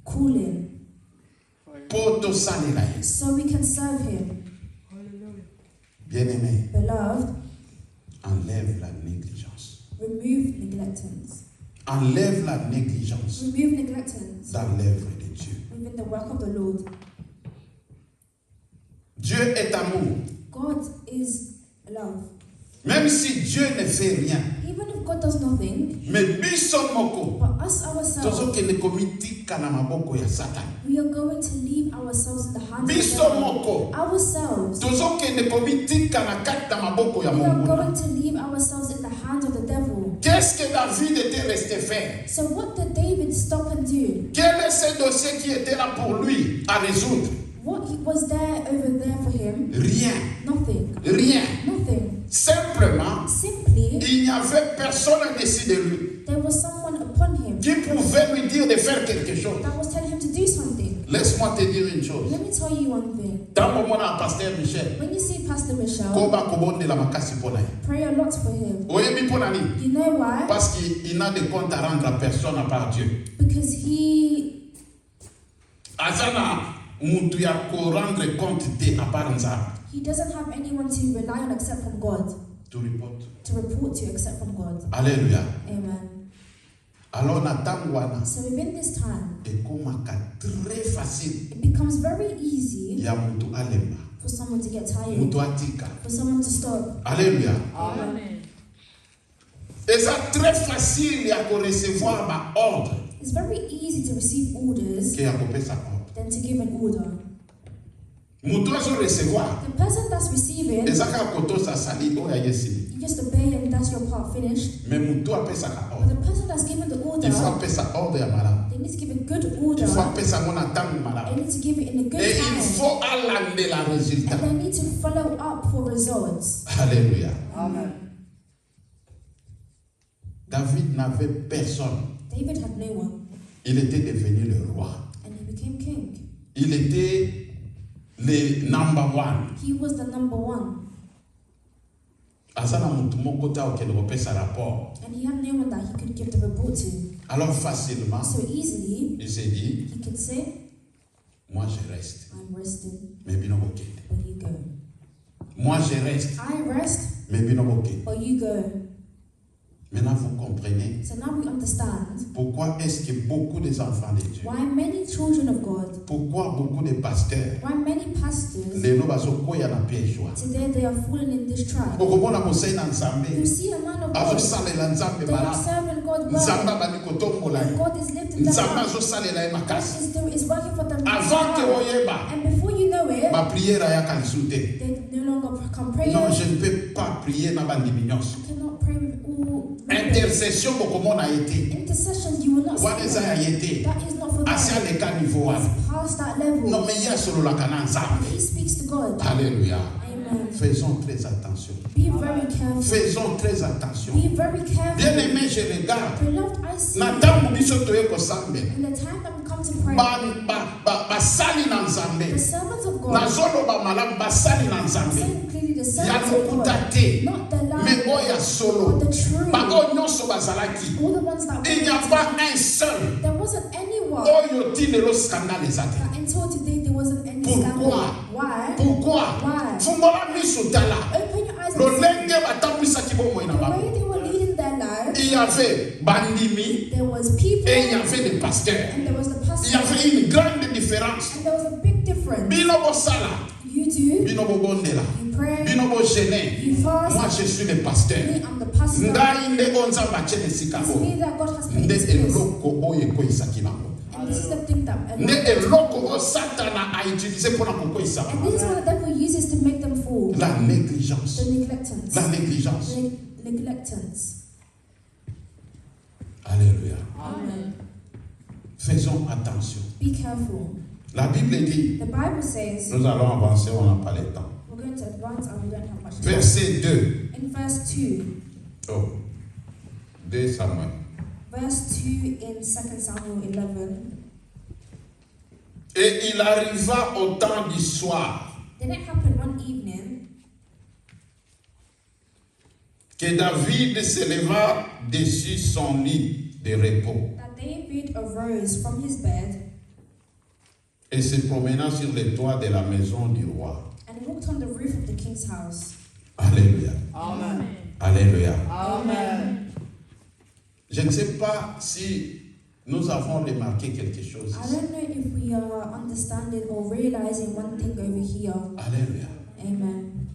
calling Pour tosalela ye. so we can serve him. Bien-aimé, Beloved, enlève la négligence. remove neglectance. Enlève la négligence Remove neglectance dans l'œuvre de Dieu. within the work of the Lord. Dieu est amour. God is love. Même si Dieu ne fait rien, Even if God does nothing, mais biso moko but us ourselves, tozokende komitika na maboko ya Satan. we are going to leave ourselves in the hands of the Biso devil. moko Ourselves, tozokende komitika na kati na maboko ya we are Mungu. going to leave ourselves in the hands of the devil. Qu'est-ce que David était resté faire? So what did David stop and do? Quel est ce dossier qui était là pour lui à résoudre? What was there over there for him? Rien, Nothing. rien. Nothing. Simplement, Simply, il n'y avait personne au-dessus de lui there was someone upon him qui pouvait lui dire de faire quelque chose. that was telling him to do something. Laisse-moi te dire une chose. Let me tell you one thing. Dans mon moment, pasteur Michel, When you see Pastor Michelle, koba kobondela makasi mpona ye. pray a lot for him. Oyebi mpona nini? You know why? Parce qu'il n'a de compte à rendre à personne à part Dieu. Because he Azana mutu ya ko rendre compte te à part nzambe. doesn't have anyone to rely on except from God, To report. to report to except from God. Alléluia. Amen. Alors na tango wana So within this time, ekomaka très facile it becomes very easy ya mutu alemba, for someone to get tired, mutu atika. for someone to stop. Alléluia. Amen. Eza très facile ya ko recevoir ba ordre It's very easy to receive orders que ya kopesa ordre. than to give an order. Mutu azo recevoir The person that's receiving, eza kaka kotosa sali oyo ayesili. you just obey and that's your part finished. Mais mutu apesaka But ordre. the person that's given the order, Il faut apesa ordre ya malamu. they need to give a good order. Il faut apesa ngo na ntango They malamu. need to give it in a good Et il time. faut alandela résultat. And they need to follow up for results. Alléluia. Amen. David n'avait personne. David had no one, Il était devenu le roi. and he became king. Il était le number one. He was the number one, Aza na mutu moko ta okende kopesa rapport. and he had no one that he could give the report to. Alors facilement, So easily, il s'est dit, he could say, moi je reste. I'm resting, Mais bino bokende. but you go. Moi je reste. I rest, Mais bino bokende. but you go. Maintenant vous comprenez So now we understand pourquoi est-ce que beaucoup des enfants de Dieu, why many children of God, pourquoi beaucoup de pasteurs, why many pastors, lelo bazokoya na piège wana. today they are fallen in this trap. Okomona mosai na You nzambe see a man of God, azosalela nzambe they are malamu. serving God Nzambe well. abandi kotombola ye. God is lifting them Nzambe up. azosalela ye God makasi. is working for them. Avant que oyeba, And before you know it, bapriere ayaka lisu te. they no longer come pray. Non, je ne peux pas prier na bandimi nyonso. You cannot pray with all members. Intercession bokomona ye te. Intercessions you will not Wana eza ya see. ye te. That is not for for Asi God. aleka niveau wana. He's past that level. Non mais yeye asololaka na Nzambe. He speaks to God. Alléluia. Amen. Faisons très attention. Be very careful. Faisons très attention. Be very careful. Bien aimé, je regarde. Beloved, I see Na ntango biso toye kosambe. in the time that we come to pray, Basali na Nzambe. the servants of God, Nazoloba malamu basali na Nzambe. saying clearly the Ya servants of lokuta God, te. not the Mais lie, oya solo. but the true. Bango nyonso bazalaki. All the ones that Il n'y a were pas un seul. there wasn't anyone Oyo ti lelo scandale ezate. that until today there wasn't any Pourquoi? scandal. Why? Pourquoi? Why? Fungola miso tala. Open your eyes and see Lolenge batambwisaki bomoi na the bango. way they were leading their lives. Il y avait bandimi There was people et il y avait des pasteurs. and there was the Il y pastor avait une grande différence. and there was a big difference. Bino bosala, You do, bino bobondela, you pray, bino bogene. you fast. Moi je suis le pasteur. Me, I'm the pastor. Ngai nde onza bachene sika It's bo. me that God has put in Nde this place. eloko oyo ekoyisaki bango. And this is the thing that Nde eloko oyo Satana a utilisé mpona kokoyisa and bango. this is what the devil uses to make them fall. La négligence. The neglectance. La négligence. The neglectance. Alléluia. Amen. Faisons attention. Be careful. La Bible dit, The Bible says, nous allons avancer, on n'a pas le temps. we're going to advance and we don't have much time. Verset 2. In verse 2, Oh, 2 Samuel. verse 2 in 2 Samuel 11, Et il arriva au temps du soir then it happened one evening que David se leva dessus son lit de repos that David arose from his bed et se promena sur les toits de la maison du roi. and walked on the roof of the king's house. Alléluia. Amen. Alléluia. Amen. Je ne sais pas si nous avons remarqué quelque chose I ici. don't know if we are understanding or realizing one thing over here. Alléluia. Amen.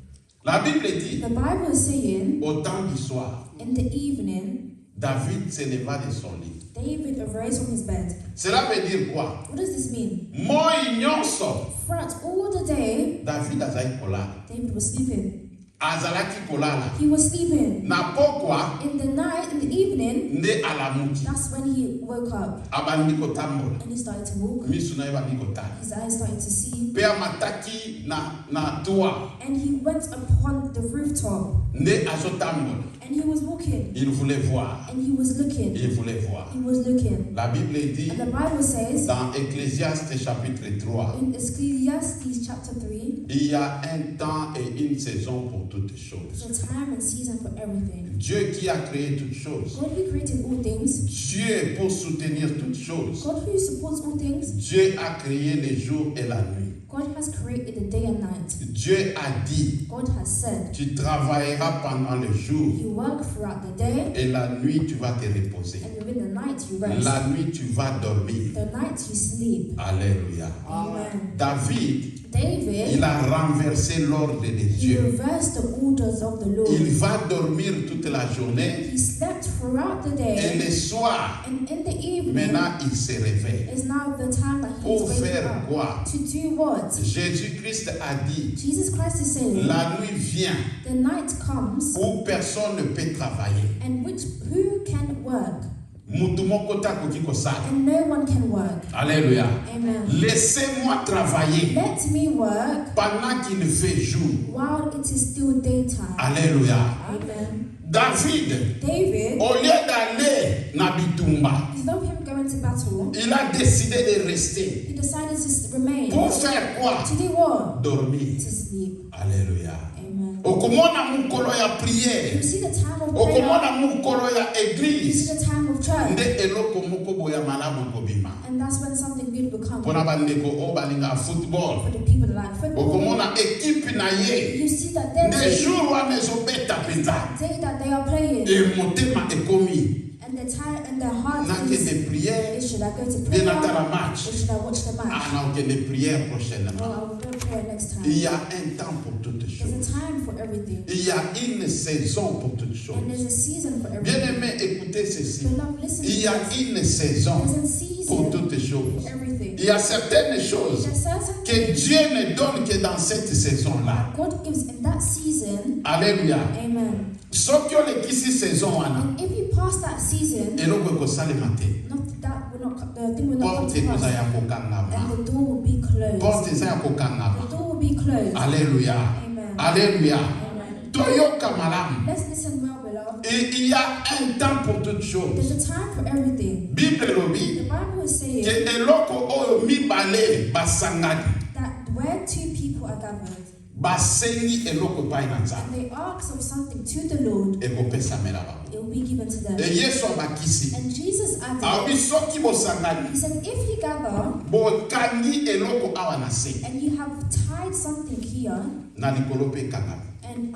La Bible dit, The Bible is saying, au temps du soir, in the evening, David se leva de son lit. David arose from his bed. Cela veut dire quoi? What does this mean? Moi nyonso, Throughout all the day, David azali kolala. David was sleeping. Azalaki kolala. He was sleeping. Na pokwa In the night, in the evening, nde alamuki. that's when he woke up Abandi kotambola. and he started to walk. Misu na ye bandi kotala. His eyes started to see. Pe amataki na toa. And he went upon the rooftop Nde azotambola. and he was walking Il voulait voir. and he was looking. Il voulait voir. He was looking. La Bible dit And the Bible says dans Ecclésiaste chapitre 3, in Ecclesiastes chapter 3, il y a un temps et une saison pour toutes there's choses. a time and season for everything. Dieu qui a créé toutes choses. God who created all things, Dieu pour soutenir toutes choses. God who supports all things, Dieu a créé les jours et la nuit. God has created the day and night. Dieu a dit, God has said, tu travailleras pendant le jour you work throughout the day et la nuit tu vas te reposer. and within the night you rest. La nuit tu vas dormir. The night you sleep. Alléluia. Amen. David, David, il a renversé l'ordre de he Dieu. reversed the orders of the Lord. Il va dormir toute la journée He slept throughout the et day, le soir, and in the evening maintenant il se réveille. is now the time that he's Pour waking faire up. quoi? To do what? Jésus-Christ a dit, Jesus Christ is saying, la nuit vient the night comes, où personne ne peut travailler. and who can work, Mutu moko takoki kosala. and no one can work. Alléluia. Amen. Laissez-moi travailler Let me work pendant qu'il fait jour. while it is still daytime. Alléluia. Amen. David, David, au lieu d'aller na bitumba, instead of him going to battle, il a décidé de rester. he decided to remain. Pour faire quoi? To do what? Dormir. To sleep. Alléluia. Amen. Okomona mukolo ya You prière. see the time of prayer. Okomona mukolo ya You église. see the time of church. Nde eloko moko boya malamu kobima. And that's when something good will come. Pona bandeko o balinga football. For the people that like football. Okomona équipe na ye. You see that Nde there's jour wana ezobeta penza. day that they are playing. Et motema ekomi. And the time and their heart Nakende is, prière. should I go to Bien prayer? atala Or match. should I watch the match? Ah non, okende prière prochainement. Well, I will go pray next time. Il y a un temps pour toutes There's choses. a time for everything. Il y a une saison pour toutes And choses. there's a season for Bien everything. aimé, écoutez ceci. Beloved, listen to Il y a this. une saison There's a pour season toutes choses. for everything. Il y a certaines choses There's certain que things Dieu ne donne que dans cette saison-là. that God gives in that season. Alléluia. Amen. Soki olekisi saison wana, And if you pass that season, eloko ekosalema te. that will the thing will not come to pass, and the door will be closed. The door will be closed. Alléluia. Amen. Alléluia. Amen. Toyoka malam. Let's listen well, beloved. Et il y a un temps pour toutes choses. There's a time for everything. Bible The lobi Bible is saying que eloko oyo mibale basangani that where two people are gathered basengi eloko epai na and Nzambe they ask of something to the Lord, ekopesamela bango. it will be given to them. E Yesu abakisi And Jesus added, aobi soki bosangani he said, if you gather bokangi eloko awa na se and you have tied something here, na likolo mpe ekangami. and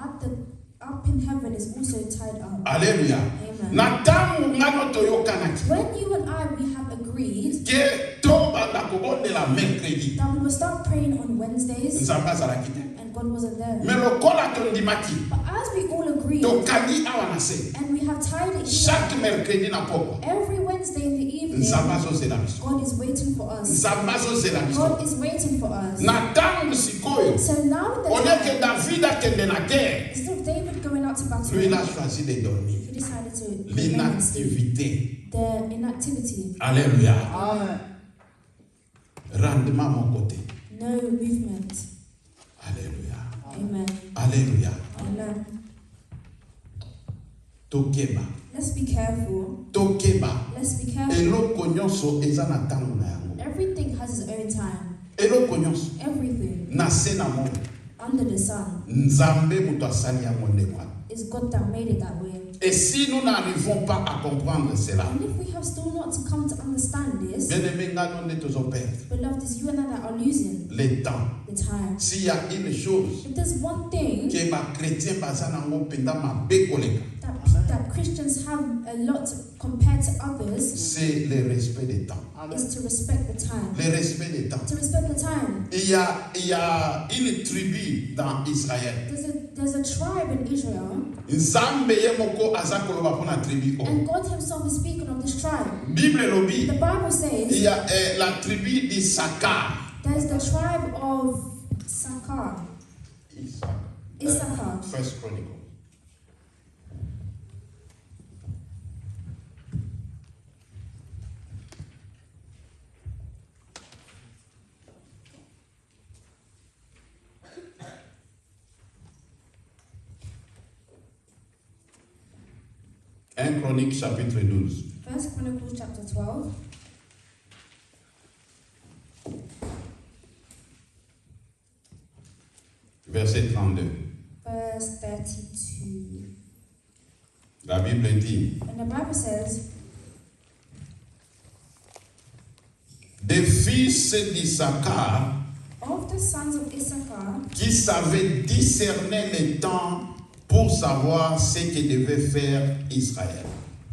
up in heaven is also tied up. Alléluia. Amen. Na ntango ngano toyokanaki When you and I, we have agreed ke tobanda kobondela mercredi that we will start praying on Wednesdays, Nzambe azalaki te. and God wasn't there. Me lokola tondimaki But as we all agreed, tokangi awa na se and we have tied it here, chaque mercredi na poko every Wednesday in the evening, Nzambe azozela biso. God is waiting for us. Nzambe azozela biso. God is waiting for us. Na ntango sikoyo So now in the oleke time, David akende na guerre, instead of David going out to lui il a battle, choisi de dormir. he decided to remain and sleep. L'inactivité. The inactivity, Alléluia. Rendement mon côté. no movement. Alléluia. Amen. Alléluia. Amen. Tokeba. Let's be careful. Tokeba. Let's be careful. Eloko nyonso eza na ntango na yango. Everything has its own time. Eloko nyonso Everything na se na mo under the sun Nzambe moto asali yango ndenge wana. is God that made it that way. Et si nous n'arrivons pas à comprendre cela, And if we have still not to come to understand this, bien-aimé, ngano nde tozoperdre beloved, it's you and I that are losing le temps. the time. S'il y a une chose If there's one thing que ba chrétien baza nango penda mabe koleka, that Christians have a lot compared to others, c'est le respect des temps. is to respect the time. Le respect des temps. To respect the time. Il y a une tribu dans Israël. There's a tribe in Israel, Nzambe ye moko aza koloba pona tribu o. and God Himself is speaking of this tribe. Bible lobi, The Bible il says y a la tribu d'Issachar. there's the tribe of Issachar. Issachar. First Chronicle. Un Chronique chapitre 12. First Chronicles chapter 12. Verset 32. Verse 32. La Bible dit, And the Bible says, des fils d'Issachar of the sons of Issachar, qui savaient discerner les temps pour savoir ce que devait faire Israël.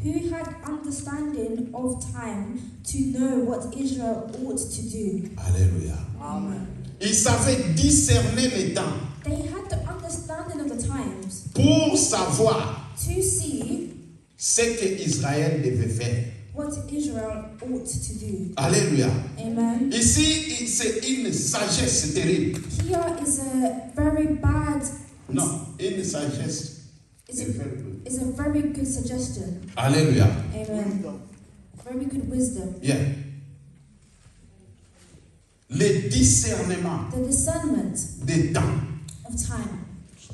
who had understanding of time to know what Israel ought to do. Alléluia. Amen. Ils savaient discerner les temps They had the understanding of the times pour savoir to see ce que Israël devait faire. what Israel ought to do. Alléluia. Amen. Ici, c'est une sagesse terrible. Here is a very bad, Non, une sagesse. is a very good suggestion. Alléluia. Amen. Very good wisdom. Yeah. Le discernement The discernment des temps. of time.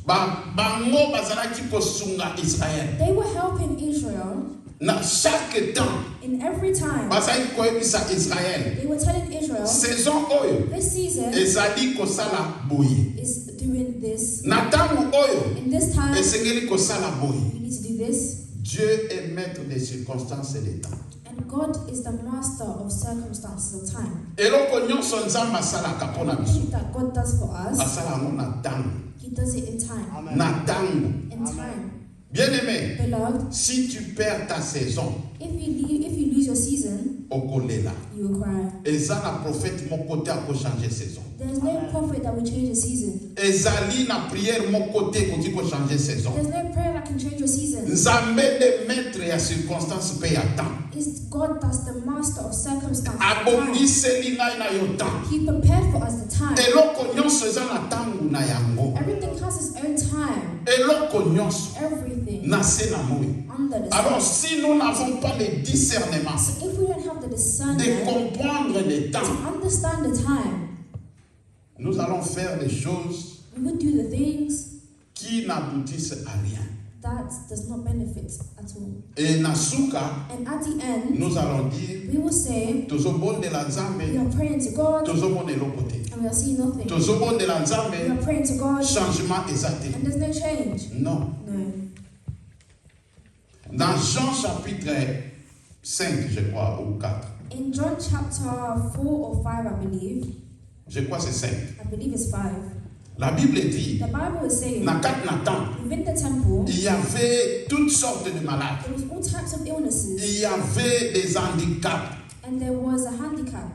Bango bazalaki kosunga Israël. They were helping Israel Na chaque temps, in every time. bazalaki koyebisa Israël. They were telling Israel, Saison oyo this season ezali kosala boye. is doing this. Na ntango oyo In this time, esengeli kosala boye. you need to do this. Dieu est maître des circonstances et des temps. And God is the master of circumstances of time. Eloko nyonso Nzambe asalaka mpona biso. Everything that God does for us, Asala yango na ntango. He does it in time. Na ntango. In time. Bien-aimé, Beloved, si tu perds ta saison, if you lose your season, okolela. you will cry. Eza na prophète moko te akochange saison. There's no prophet that will change the season. Ezali na prière moko te ekoki kochange saison. There's no prayer that can change your season. Nzambe de maître ya circonstance mpe ya temps. It's God that's the master of circumstances. of time. Abongiseli ngai na yo temps. He prepared for us the time. Eloko nyonso eza na ntango na yango. Everything has its own time. Eloko nyonso Everything na se na moi. under the Alors sun. si nous n'avons pas le discernement, So if we don't have the the discernment de comprendre les to temps. understand the time. Nous allons faire des choses We would do the things qui n'aboutissent à rien. that does not benefit at all. Et Nasuka, And at the end, nous allons dire, we will say, tozobon de la we Nzambe, are praying to God tozobon de l'autre côté. and we are seeing nothing. Tozobon de la We Nzambe, are praying to God changement exacté. and there's no change. Non. No. Dans Jean chapitre 5, je crois, ou 4, In John chapter 4 or 5, I believe c'est 5. it's 5. La Bible dit, The Bible is saying, dans 4 Nathan, within the temple, il y avait toutes sortes de malades. there was all types of illnesses Il y avait des handicaps. and there was a handicap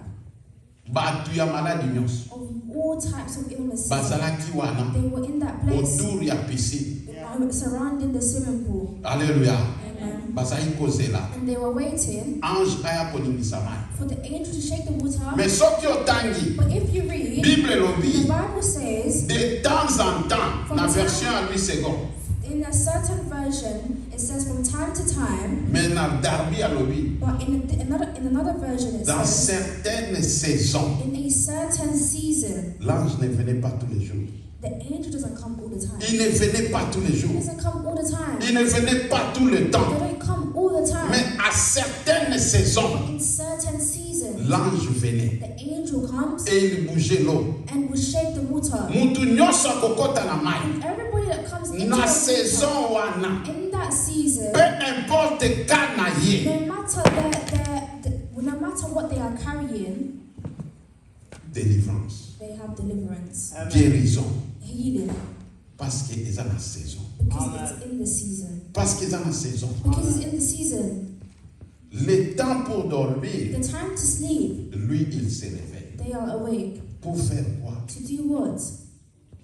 Batu ya maladi nyonso. of all types of illnesses. Bazalaki wana, They were in that place autour ya piscine. surrounding the swimming pool. Alléluia. Amen. Bazali kozela. And they were waiting Ange aya koningisa mai. for the angel to shake the water. Mais soki otangi, But if you read, Bible the lobi, Bible says, de temps en temps, la version à 8 secondes. in a certain version, it says from time to time, Mais na Darby à lobi, but in another version it dans says, certaines saisons, in a certain season, l'ange ne venait pas tous les jours. the angel doesn't come all the time. Il ne venait pas tous les He jours. doesn't come all the time. Il ne venait pas tout le They temps. don't come all the time. Mais à certaines saisons, In certain seasons, l'ange venait the angel comes et il bougeait l'eau. and will shake the water. Mutu nyonso akokota na mai. And everybody that comes into Na the water, saison wana, in that season, peu importe quand na ye, no matter what they are carrying, délivrance, they have deliverance, guérison, healing, parce que ils ont la saison. because it's in the season. Parce qu'ils ont la saison. Because it's in the season. Le temps pour dormir, The time to sleep, lui, il se réveille. they are awake. Pour faire quoi? To do what?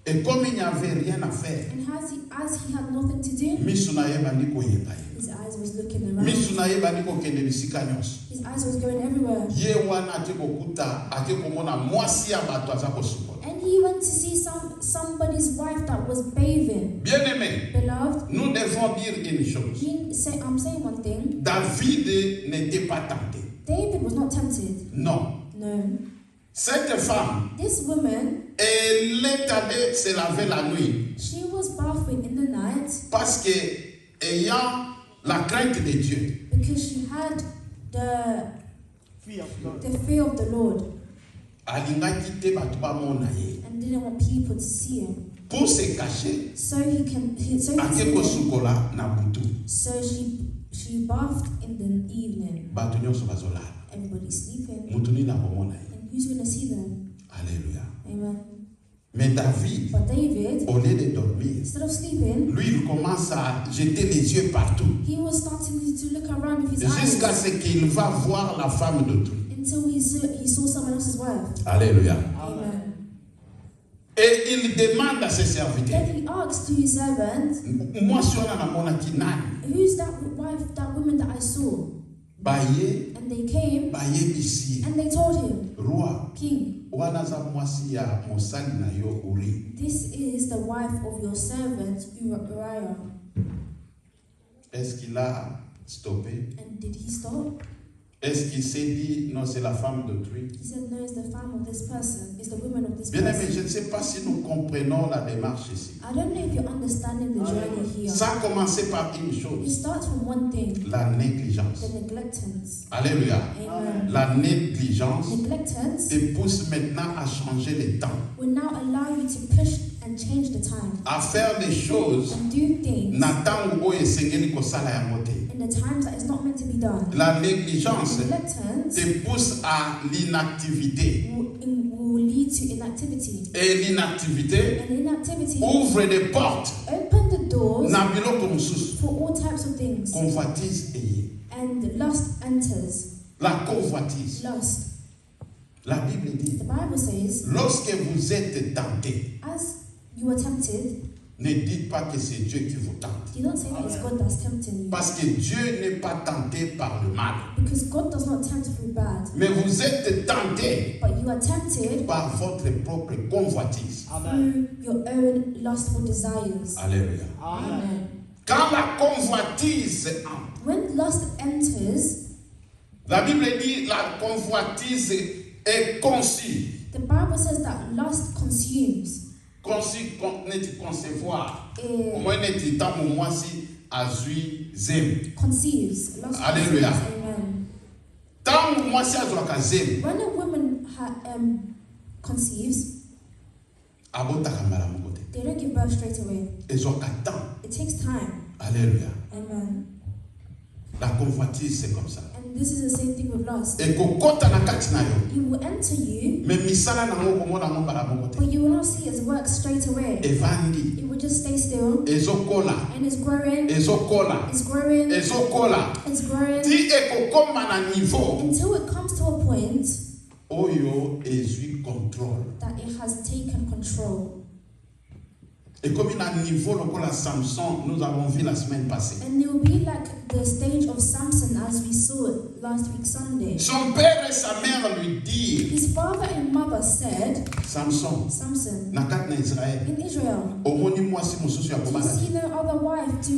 Et comme il n'y avait rien à faire, And as he had nothing to do, misu na ye bandi koyeba ye. his eyes was looking around. Misu na ye bandi kokende bisika nyonso. His eyes was going everywhere. Ye wana ate kokuta, ate komona mwasi ya bato aza kosukola. And he went to see somebody's wife that was bathing. Bien-aimé, Beloved, nous devons dire une chose. I'm saying one thing. David n'était pas tenté. David was not tempted. Non. No. Cette femme, This woman, elle est allée se laver la nuit she was bathing in the night parce que, ayant la crainte de Dieu, because she had the Fear of God. fear of the Lord alingaki te bato bamona ye. and didn't want people to see him. Pour se cacher, ake kosukola na butu. So she bathed in the evening. Bato nyonso bazolala. Everybody's sleeping. Mutu nini akomona ye. And who's going to see them? Alléluia. Amen. Mais David, But David, au lieu de dormir, instead of sleeping, lui, il commence à jeter les yeux partout. he was starting to look around with his Jusqu'à eyes ce qu'il va voir la femme d'autrui. until he saw someone else's wife. Alléluia. Amen. Et il demande à ses serviteurs, Then he asked to his servant, moi si on anamonaki nani? who's that wife, that woman that I saw? Baye, And they came baye bisi. and they told him, Roi, King, wana za mwasi ya mosali na yo uri. this is the wife of your servant Uriah. Est-ce qu'il a stoppé? And did he stop? Est-ce qu'il s'est dit, non, c'est la femme d'autrui? He said, no, it's the femme of this person. It's the woman of this Bien aimé, person. je ne sais pas si nous comprenons la démarche ici. I don't know if you're understanding the journey here. Ça a commencé par une It chose, starts from one thing, la négligence. the neglectance. Alléluia. Amen. La négligence Neglectance te pousse maintenant à changer les temps, will now allow you to push and change the time à faire des choses and do things na ntango oyo esengeli kosala yango te. in the times that it's not meant to be done. La négligence Neglectance te pousse à l'inactivité. will lead to inactivity. Et l'inactivité And inactivity ouvre des portes open the doors na biloko mosusu. for all types of things. Convoitise eye. And lust enters. La convoitise. Lust. La Bible dit, The Bible says, lorsque vous êtes tenté, as you are tempted, ne dites pas que c'est Dieu qui vous tente. do not say that it's God that's tempting you. Parce que Dieu n'est pas tenté par le mal. Because God does not tempt through bad. Mais vous êtes tenté But you are tempted par votre propre convoitise. Amen. through your own lustful desires. Alléluia. Amen. Amen. Quand la convoitise entre, When lust enters, La Bible dit la convoitise est conçue. The Bible says that lust consumes. Conçue, concevoir. Au It moins, n'est-il temps pour moi si azui zem. conceives. Lust Hallelujah. conceives. Amen. Tant pour moi si azui zem. When a woman conceives, Abota kamara mon côté. they don't give birth straight away. Ils ont qu'à temps. It takes time. Alléluia. Amen. La convoitise, c'est comme ça. And this is the same thing with lust. Et kokota na kati na yo. It will enter you, Mais misala na ngo komona ngo bara mon côté. but you will not see its work straight away. Evandi. It will just stay still, Ezokola. and it's growing, Ezokola. it's growing, Ezokola. it's growing, Ti ekokoma na niveau. until it comes to a point Oyo ezui contrôle. that it has taken control. Et comme il a un niveau lokola Samson, nous avons vu la semaine passée. And it will be like the stage of Samson as we saw it last week Sunday. Son père et sa mère lui disent, His father and mother said, Samson, Samson, na kat na Israël, in Israel, omoni mwasi mosusu ya do you kobala. see no other wife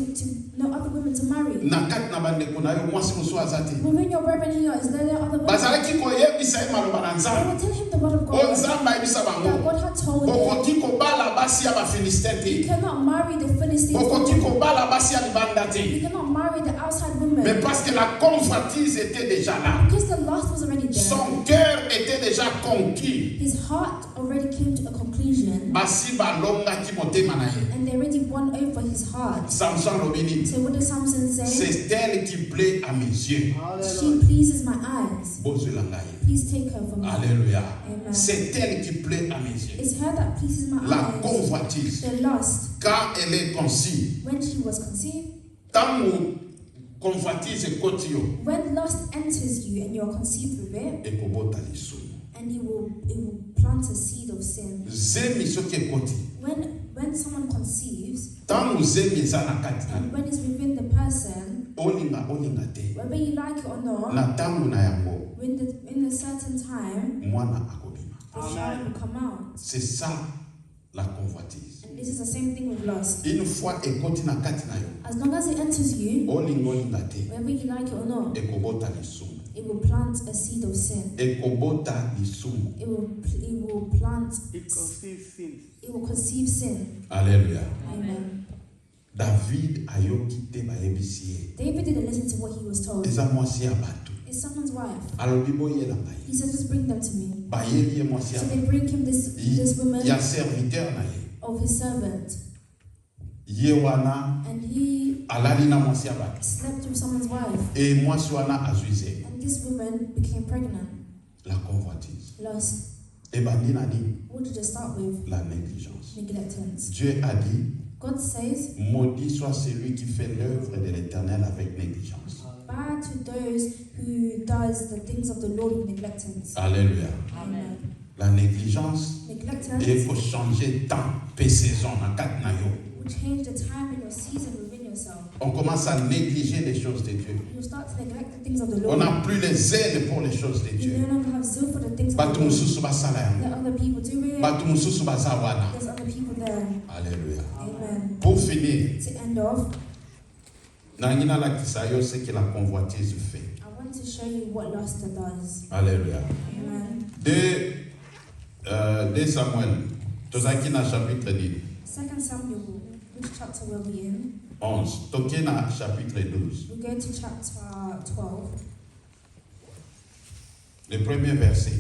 no other women to marry? Na kat na bandeko na yo mwasi mosusu azate. Within your brethren here, is there no other women? Bazalaki koyebisa ye maloba na They Nzambe. will tell him the word of O God, Nzambe ayebisa that bango. God had told him Okoki kobala basi ya Bafilistin he te. cannot marry the Philistines Okoki women. kobala basi ya libanda He te. cannot marry the outside Mais women. parce que la convoitise était déjà là. Because the lust was already there. Son cœur était déjà conquis. His heart already came to a conclusion, Basi balongaki motema na ye. and they already won over his heart. Samson lobini. So what does Samson say? C'est elle qui plaît à mes yeux. She pleases my eyes. Bozula ngai. Please take her from me. Alléluia. Amen. C'est elle qui plaît à mes yeux. It's her that pleases my La eyes. convoitise, The lust, quand elle est conçue, when she was conceived, tant où convoitise ekoti yo, when lust enters you and you are conceived with it, ekobota lisumu. and it will plant a seed of sin. Zemi soki ekoti, When someone conceives, tant où zemi eza na kati na and when it's within the person, olinga te. whether you like it or not, Na tangu na yango, in a certain time, mwana akobima. the child will come out. C'est ça la convoitise. And this is the same thing with lust. Une fois ekoti na kati na yo, As long as it enters you, olinga te, whether you like it or not, ekobota lisumu. it will plant a seed of sin. Ekobota lisumu. It will plant. It conceives sin. It will conceive sin. Alléluia. Amen. David ayoki te bayebisi ye. David didn't listen to what he was told. Eza mwasi ya bato. It's someone's wife. Alobi boyela ngai. He said, just bring them to me. Bayeli ye mwasi ya So bato. they bring him this woman Ya serviteur na ye. of his servant, Ye wana and he alali na mwasi ya bato. slept with someone's wife, E mwasi wana azwi zemi. and this woman became pregnant. La convoitise. Lust. Ebandi na nini? What did it start with? La négligence. Negligence. Dieu a dit, God says, maudit soit celui qui fait l'œuvre de l'Éternel avec négligence. bad to those who does the things of the Lord with negligence. Alléluia. Amen. La négligence, il Negligence faut changer temps, paix, saison, na kat na yo. will change the time and your season within yourself. On commence à négliger les choses de Dieu. You'll start to neglect the things of the On Lord. n'a plus les zèle pour les choses de You Dieu. no longer have zeal for the things of Batu the Lord. mususu basala yango. Let other people do it. Batu mususu baza wana. There's other people there. Alléluia. Amen. Pour finir, To end off, nangina lakisa yo ce que la convoitise fait. I want to show you what lust does. Alléluia. Amen. 2 Samuel, tozaki na chapitre 10. 2 Samuel, which chapter were we in? 11. Toke na chapitre 12. We go to chapter 12. Le premier verset.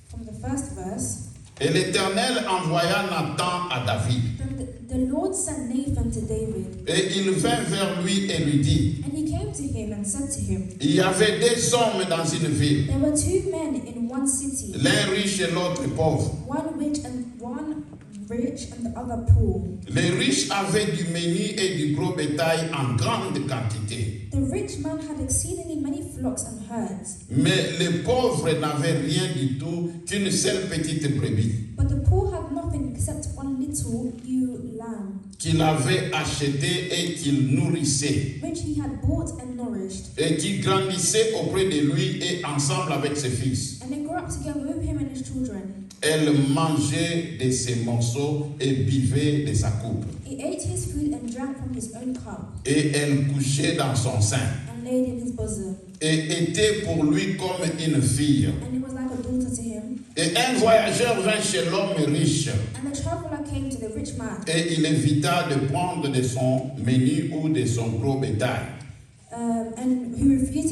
From the first verse, Et l'Éternel envoya Nathan à David. then the Lord sent Nathan to David, Et il vint vers lui et lui dit, and he came to him and said to him, il y avait deux hommes dans une ville, there were two men in one city, l'un riche et l'autre pauvre. one rich and the other poor. Les riches avaient du menu et du gros bétail en grande quantité, The rich man had exceedingly many flocks and herds, mais les pauvres n'avaient rien du tout qu'une seule petite brebis but the poor had nothing except one little ewe lamb, qu'il avait achetée et qu'il nourrissait, which he had bought and nourished. et qui grandissait auprès de lui et ensemble avec ses fils. And they grew up together with him and his children. Elle mangeait de ses morceaux et buvait de sa coupe. He ate his food and drank from his own cup, Et elle couchait dans son sein. and laid in his bosom. et était pour lui comme une fille. And it was like a daughter to him. Et un voyageur vint chez l'homme riche And the traveler came to the rich man. et il évita de prendre de son menu ou de son gros bétail. And who refused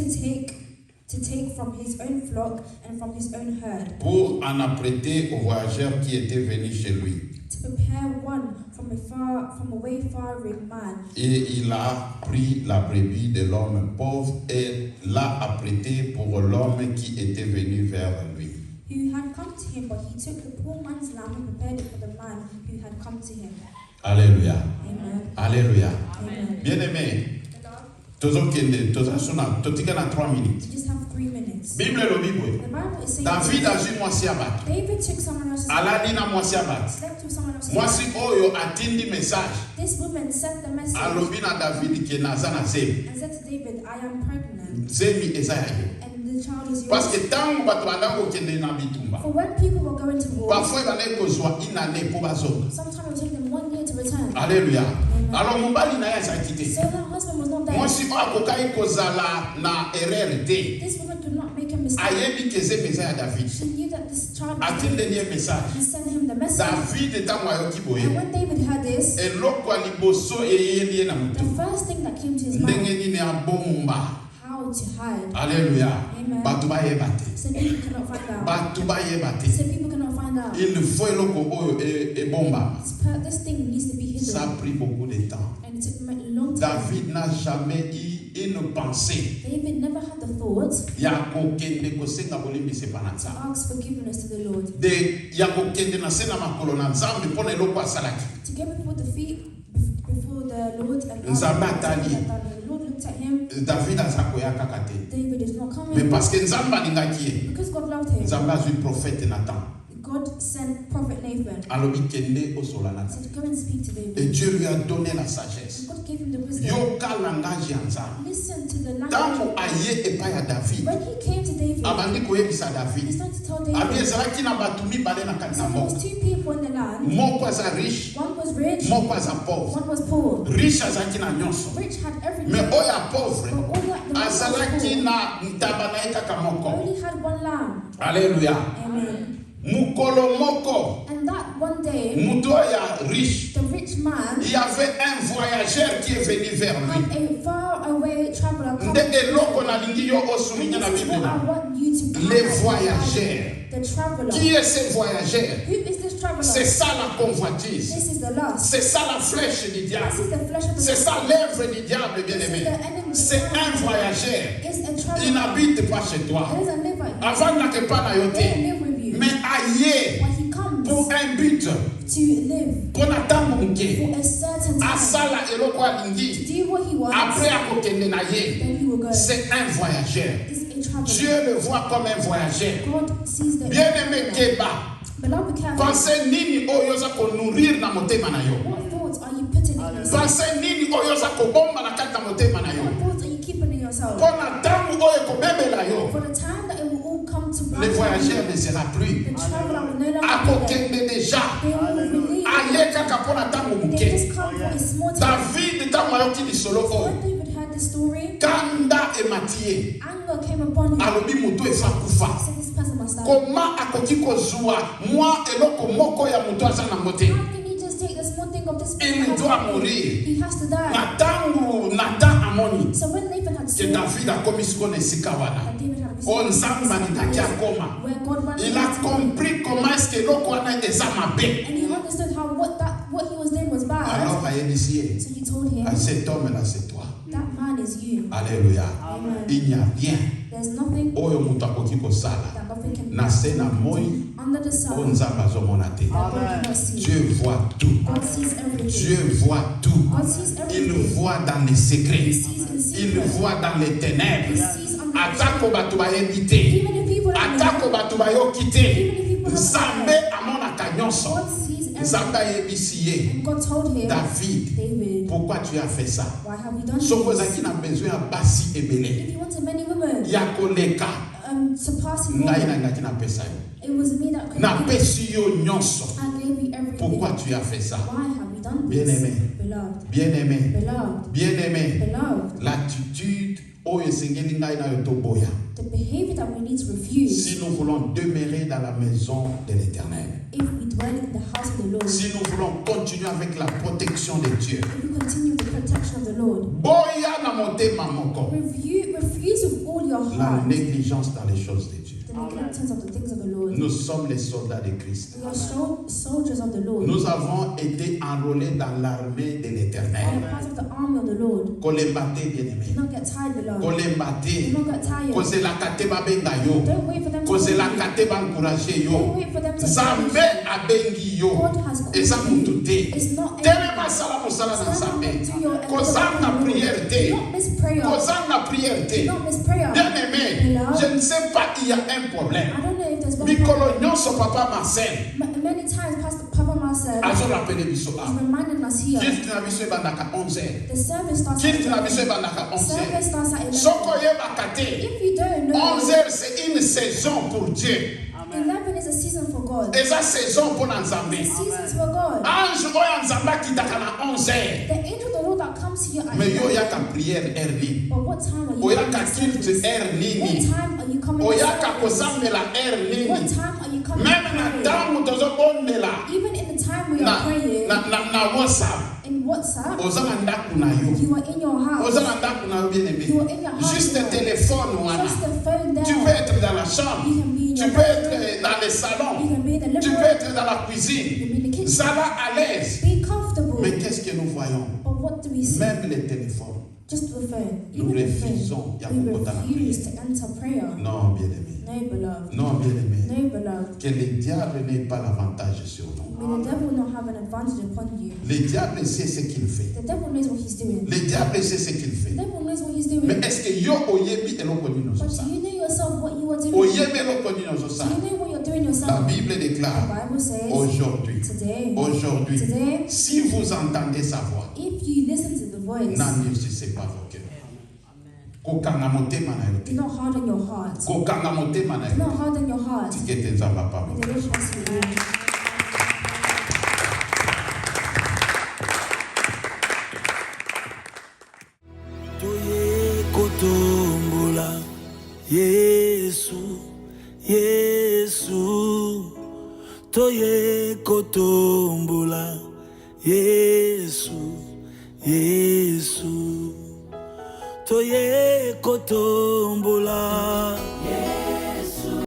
to take from his own flock and from his own herd, Pour en apprêter au voyageur qui était venu chez lui. to prepare one from a wayfaring man. Et il a pris la brebis de l'homme pauvre et l'a apprêtée pour l'homme qui était venu vers lui. Who had come to him, but he took the poor man's lamb and prepared it for the man who had come to him. Alléluia. Amen. Alléluia. Amen. Bien-aimé, tozokende, tozasuna, totika na 3 minutes. You just have 3 minutes. Bible elobi boye. The Bible is saying David azwi mwasi ya bato. David took someone else's Alali na mwasi ya bato. slept with someone else's Mwasi oyo atindi message. This woman sent the message Alobi na David ke naza na zemi. and said to David, I am pregnant, Zemi eza ya yo. and the child is Parce yours. que tango bato banda kokende na bitumba. For when people were going to war, Parfois banda kozwa inane po bazonga. sometimes it would take them 1 year to return. Alléluia. Alors mobali na ye azalaki te. So her husband was not there. Mwasi oyo akokai kozala na erreur te. This woman could not make a mistake. Ayebi ke zemi eza ya David. She knew that this child was Atindeli ye message. and sent him the message. David ntango ayoki And boye. when David heard this, Eloko ya liboso eyeli ye na the motu. first thing that came to his Ndenge mind, nini abomba. how to hide. Alléluia. Amen. Bato bayeba te. So people cannot find out. Bato bayeba te. So people cannot find out. Il faut eloko oyo ebomba. This thing needs to be hidden. Ça a pris beaucoup de temps. And it took a long time. David n'a jamais eu une pensée David never had the thought ya kokende kosenga bolimbisi pa na to nzambe. ask forgiveness to the Lord. De ya kokende na se na makolo na nzambe mpona eloko asalaki. To get before the feet before the Lord and ask Nzambe him to atali. do that. The Lord looked at him. David aza koya kaka te. David is not Mais coming. parce que nzambe alingaki ye. Because God loved him, Nzambe azwi prophète Nathan. God sent Prophet Nathan. Alobi kende osola na Said, go and speak to Et David. Dieu lui a donné la sagesse. And God gave him the wisdom. Yoka langage ya nzambe. Listen to the Ntango language. aye epai ya David. When he came to David, Abandi koyebisa he David. started to tell Abi David. ezalaki na bato mibale na kati So na there was mboka. 2 people in the land. Moko aza riche, One was rich, moko aza pauvre. one was poor. Riche azalaki na nyonso. Rich had everything. Mais oyo ya pauvre But all that the one was azalaki poor na ntaba na ye kaka moko. only had one lamb. Alléluia. Amen. Mukolo moko, And that one day, muto ya riche, the rich man il y avait un voyageur qui est venu vers lui. had a far-away traveler come. Nde eloko na lingi yo And osouligner na this is what Bible. I want you to Les highlight. voyageurs. The traveler. Qui est ce voyageur? Who is this traveler? C'est ça la convoitise. This is the lust. C'est ça la flèche du This diable. is the flesh of the C'est ça l'œuvre du diable, bien-aimé. C'est un voyageur. Is a Il traveler. n'habite pas chez toi. He doesn't live with you. Avant n'a que pas na He yo doesn't te. live with you. Mais aïe, But he comes pour un but, to live pour ntango moke, for a certain time. asala eloko alingi, To do what he wants. après akokende na ye. Then he will go. C'est un voyageur. Is a traveler. Dieu le voit comme un voyageur. God sees the Bien-aimé Keba, Beloved, be careful. pensez nini oyo oza konourrir na motema na yo. What thoughts are you putting in yourself? Pensez nini oyo oza kobomba na kati ya motema na yo. What thoughts are you keeping in yourself? Mpona ntango oyo ekobebela yo, For the time that it will all come to le pass, voyageur ne sera plus. the traveler will no longer be there. Akokende déjà. They will leave. Aye kaka mpona ntango They moke. just come for a small time. David ntango ayoki lisolo oyo, When David heard the story, kanda emati ye. anger came upon him. Alobi moto efa kufa. So this person must die. Koma akoki kozwa mwa eloko moko ya moto aza nango te. How can you just take the small thing of this Il person? doit mourir. He has to die. Na ntango Nathan amoni So when Nathan had ke seen David akomi siko na esika wana, that David had o received nzambe alingaki akoma. where God wanted Il him a to be, compris comment est-ce que eloko wana eza mabe. and he understood how what he was doing was bad. Alors ayebisi ye, So he told him, cet homme là c'est toi. that man is you. Alléluia. Amen. Il n'y a rien There's nothing oyo moto akoki kosala that nothing can na se na moi under the o sun nzambe azomona te. that God cannot see. Dieu voit tout. God sees everything. Dieu voit tout. God sees Il everything. voit dans les He secrets. sees in Il secret. voit dans les He ténèbres. sees under the Atako bato bayebi te. Even if people don't know, Atako bato bayoki te. even if people don't Nzambe know, amonaka nyonso. God sees Nzambe everything. ayebisi ye. And God told him, David, David, pourquoi tu as fait ça? why have you done Soko this? ozalaki na besoin ya basi ebele. If you wanted many women, Ya koleka. surpassing Ngai women, nangaki napesa yo. it was me that could Napesi yo nyonso. I gave you everything. Pourquoi tu as fait ça? Why have you done this? Bien-aimé. Beloved, Bien-aimé. beloved, Bien-aimé. beloved. L'attitude The behavior that we need to refuse Si nous voulons demeurer dans la maison de l'Éternel, if we dwell in the house of the Lord, si nous voulons continuer avec la protection de Dieu, if we continue with the protection of the Lord, refuse with all your la heart négligence dans les choses de Dieu. the negligence of the things of the Lord. Nous sommes les soldats de Christ. We are soldiers of the Lord. Nous avons été enrôlés dans l'armée de We are l'Éternel. part of the army of the Lord. Qu'on les battait, bien-aimés. Do not get tired, beloved. Qu'on les battait. Do not get tired. Qu'on se la kateba benga yo. Don't wait for them to Qu'on se la call you. kateba encourager yo. Don't wait for them to Zambe call you. abengi yo. God has called Eza you. mututé. It's not Tele masala musala na Stand zambe. up to your Kozanga prière te. Do not miss prayer. Kozanga prière Do te. not miss prayer. Bien-aimé, Beloved, je ne sais pas, il y a un problème. I don't know if there's one Mikolo problem. nyonso papa Marcel. Many times Pastor Papa Marcel Azo rappelé biso is a. reminding us here. Gift na biso ebandaka 11h. The service starts at Gift na biso 11. ebandaka 11h. Service starts at 11. Soko yebaka te. If you don't know, 11h c'est une saison pour Dieu. 11 is a season for God. Eza saison pour Nzambe. Seasons for God. Ange oyo Nzambe akitaka na 11h. The angel of the Lord that comes to you at Mais yo 11. yaka prière heure nini? But what time are you Oyaka coming to culte service? heure What nini? time are you coming to Oyaka service? kozambela heure What nini? time are you coming Même to na pray? ntango tozobondela Even in the time we are praying, na WhatsApp. in WhatsApp, Oza na ndako na yo. you are in your house. Oza na ndako na yo bien-aimé. You are in your house. Juste téléphone wana. Just the phone there. Tu peux être dans la chambre. You can be in Tu your peux bedroom. être dans le You salon. can be in the Tu living peux room. être dans la You cuisine. can be in the kitchen. Ça va à l'aise. Be comfortable. Mais qu'est-ce que nous voyons? But what do we see? Même les téléphones. Just the phone. Nous Even the refusons. phone. We refuse to enter prayer. Non, bien-aimé. No, beloved. Non, bien-aimé. No, beloved. Que le diable n'ait pas l'avantage sur nous. May the devil not have an advantage upon you. Le diable sait ce qu'il fait. The devil knows what he's doing. Le diable sait ce qu'il The fait. devil knows what he's doing. Mais est-ce que yo oyebi eloko nino But zosa? do you know yourself what you are doing? Oyebi eloko nino zosa? Do you know what you're doing La yourself? Bible The déclare Bible says aujourd'hui, today, today, si vous entendez sa voix, if you listen to the voice, n'endurcissez pas vos cœurs. Kokanga motema na yo do te. not harden your heart. Kokanga motema na Do yo not harden your heart. te. Tikete nzamba pa May the Lord bless you all. Toye kotombola Yesu, Yesu. Toye kotombola Yesu, Yesu. Toye kotombola